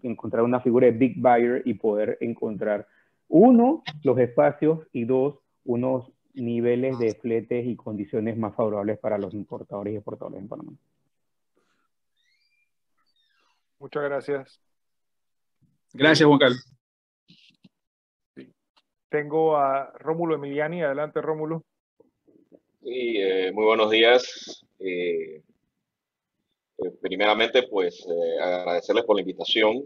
encontrar una figura de big buyer y poder encontrar, 1, los espacios y 2, unos niveles de fletes y condiciones más favorables para los importadores y exportadores en Panamá. Muchas gracias. Gracias, Juan Carlos. Sí. Tengo a Rómulo Emiliani. Adelante, Rómulo. Sí, muy buenos días. Primeramente, pues agradecerles por la invitación.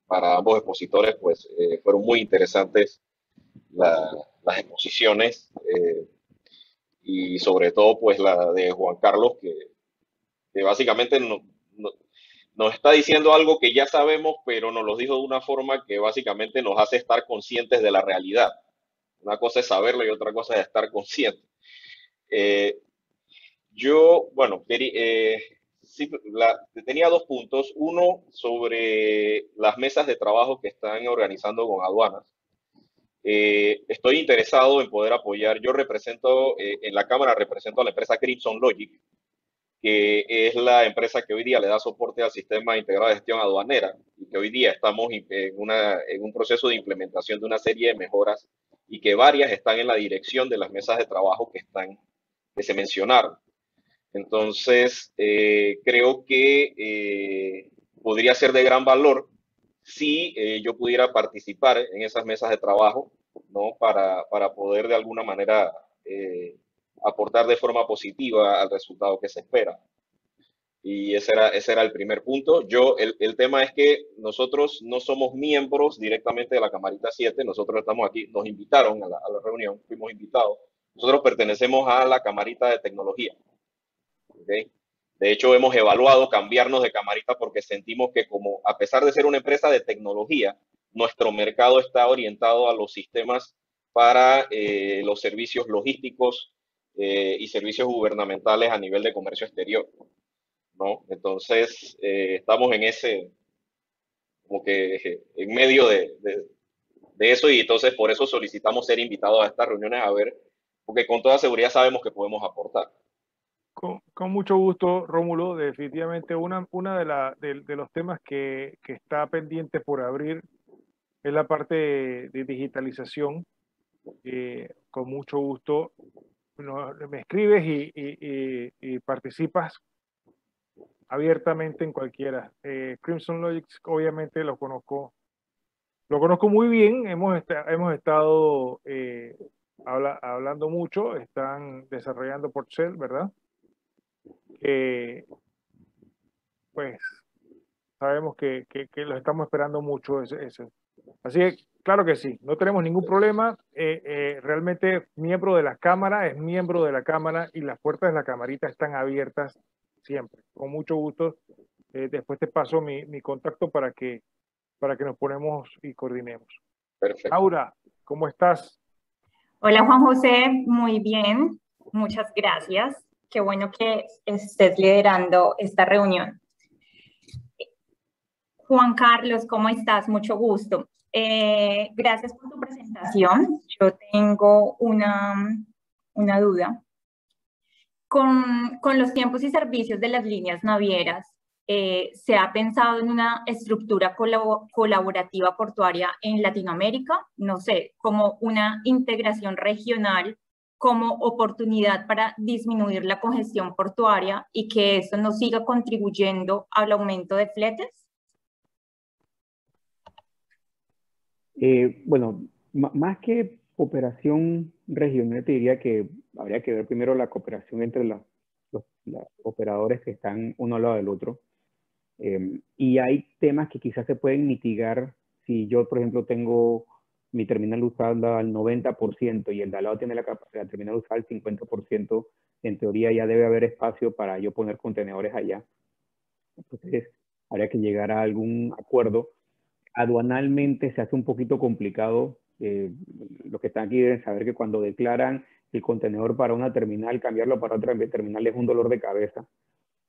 Para ambos expositores, pues fueron muy interesantes las exposiciones y sobre todo, pues la de Juan Carlos, que básicamente nos está diciendo algo que ya sabemos, pero nos lo dijo de una forma que básicamente nos hace estar conscientes de la realidad. Una cosa es saberlo y otra cosa es estar consciente. Yo, bueno, sí, tenía dos puntos. Uno sobre las mesas de trabajo que están organizando con aduanas. Estoy interesado en poder apoyar. Yo represento, en la Cámara represento a la empresa Crimson Logic, que es la empresa que hoy día le da soporte al sistema integrado de gestión aduanera y que hoy día estamos en un proceso de implementación de una serie de mejoras y que varias están en la dirección de las mesas de trabajo que se mencionaron. Entonces, creo que podría ser de gran valor si yo pudiera participar en esas mesas de trabajo, ¿no? Para poder de alguna manera aportar de forma positiva al resultado que se espera. Y ese era el primer punto. El tema es que nosotros no somos miembros directamente de la Camarita 7, nosotros estamos aquí, nos invitaron a la reunión, fuimos invitados. Nosotros pertenecemos a la Camarita de Tecnología. ¿Okay? De hecho, hemos evaluado cambiarnos de camarita porque sentimos que como a pesar de ser una empresa de tecnología, nuestro mercado está orientado a los sistemas para los servicios logísticos y servicios gubernamentales a nivel de comercio exterior, ¿no? Entonces, estamos en ese, como que en medio de eso y entonces por eso solicitamos ser invitados a estas reuniones a ver, porque con toda seguridad sabemos que podemos aportar. Con mucho gusto, Rómulo. Definitivamente una de los temas que está pendiente por abrir es la parte de digitalización. Con mucho gusto me escribes y participas abiertamente en cualquiera. Crimson Logic, obviamente lo conozco muy bien. Hemos estado hablando mucho. Están desarrollando Portcell, ¿verdad? Pues sabemos que lo estamos esperando mucho eso. Así que, claro que sí, no tenemos ningún problema. Realmente miembro de la Cámara es miembro de la Cámara y las puertas de la camarita están abiertas siempre. Con mucho gusto. Después te paso mi contacto para que nos ponemos y coordinemos. Perfecto. Laura, ¿cómo estás? Hola Juan José, muy bien, muchas gracias. Qué bueno que estés liderando esta reunión. Juan Carlos, ¿cómo estás? Mucho gusto. Gracias por tu presentación. Yo tengo una duda. Con los tiempos y servicios de las líneas navieras, ¿se ha pensado en una estructura colaborativa portuaria en Latinoamérica? No sé, como una integración regional, como oportunidad para disminuir la congestión portuaria y que eso no siga contribuyendo al aumento de fletes? Bueno, más que cooperación regional, te diría que habría que ver primero la cooperación entre los operadores que están uno al lado del otro. Y hay temas que quizás se pueden mitigar si yo, por ejemplo, tengo mi terminal usada al 90% y el de al lado tiene la capacidad de terminal usada al 50%, en teoría ya debe haber espacio para yo poner contenedores allá. Entonces, habría que llegar a algún acuerdo. Aduanalmente se hace un poquito complicado. Los que están aquí deben saber que cuando declaran el contenedor para una terminal, cambiarlo para otra terminal es un dolor de cabeza.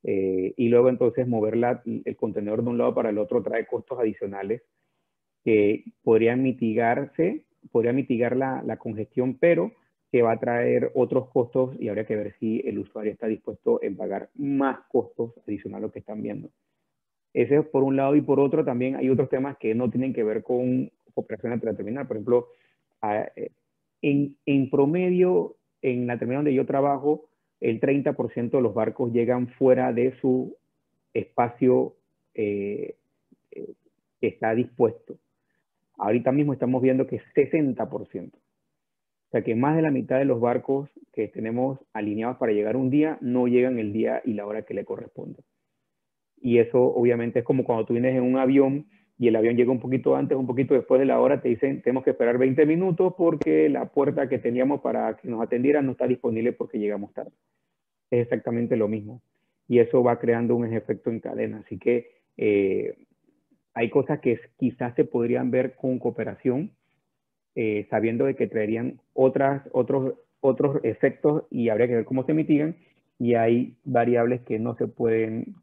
Y luego entonces mover el contenedor de un lado para el otro trae costos adicionales que podrían mitigar la congestión, pero que va a traer otros costos y habría que ver si el usuario está dispuesto en pagar más costos adicionales a lo que están viendo. Ese es por un lado, y por otro también hay otros temas que no tienen que ver con cooperación entre la terminal. Por ejemplo, en promedio, en la terminal donde yo trabajo, el 30% de los barcos llegan fuera de su espacio está dispuesto. Ahorita mismo estamos viendo que es 60%. O sea que más de la mitad de los barcos que tenemos alineados para llegar un día no llegan el día y la hora que le corresponde. Y eso obviamente es como cuando tú vienes en un avión y el avión llega un poquito antes, un poquito después de la hora, te dicen tenemos que esperar 20 minutos porque la puerta que teníamos para que nos atendieran no está disponible porque llegamos tarde. Es exactamente lo mismo. Y eso va creando un efecto en cadena. Así que hay cosas que quizás se podrían ver con cooperación, sabiendo de que traerían otros efectos y habría que ver cómo se mitigan. Y hay variables que no se pueden,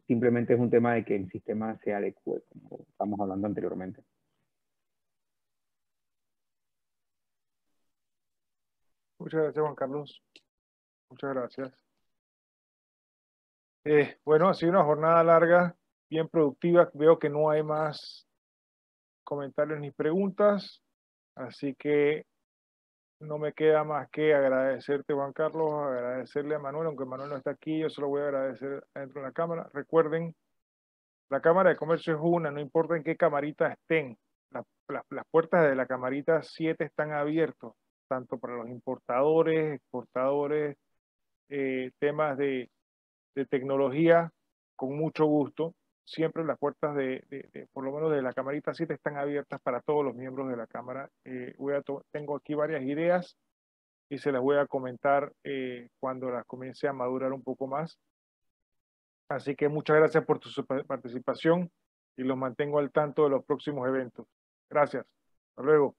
simplemente es un tema de que el sistema se adecue, como estamos hablando anteriormente. Muchas gracias, Juan Carlos. Muchas gracias. Bueno, ha sido una jornada larga, bien productiva. Veo que no hay más comentarios ni preguntas, así que no me queda más que agradecerte, Juan Carlos, agradecerle a Manuel, aunque Manuel no está aquí, yo se lo voy a agradecer dentro de la cámara. Recuerden, la Cámara de Comercio es una, no importa en qué camarita estén. Las puertas de la camarita 7 están abiertas, tanto para los importadores, exportadores, temas de tecnología, con mucho gusto. Siempre las puertas por lo menos de la camarita 7 están abiertas para todos los miembros de la Cámara. Tengo aquí varias ideas y se las voy a comentar cuando las comience a madurar un poco más. Así que muchas gracias por tu participación y los mantengo al tanto de los próximos eventos. Gracias. Hasta luego.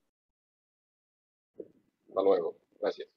Hasta luego. Gracias.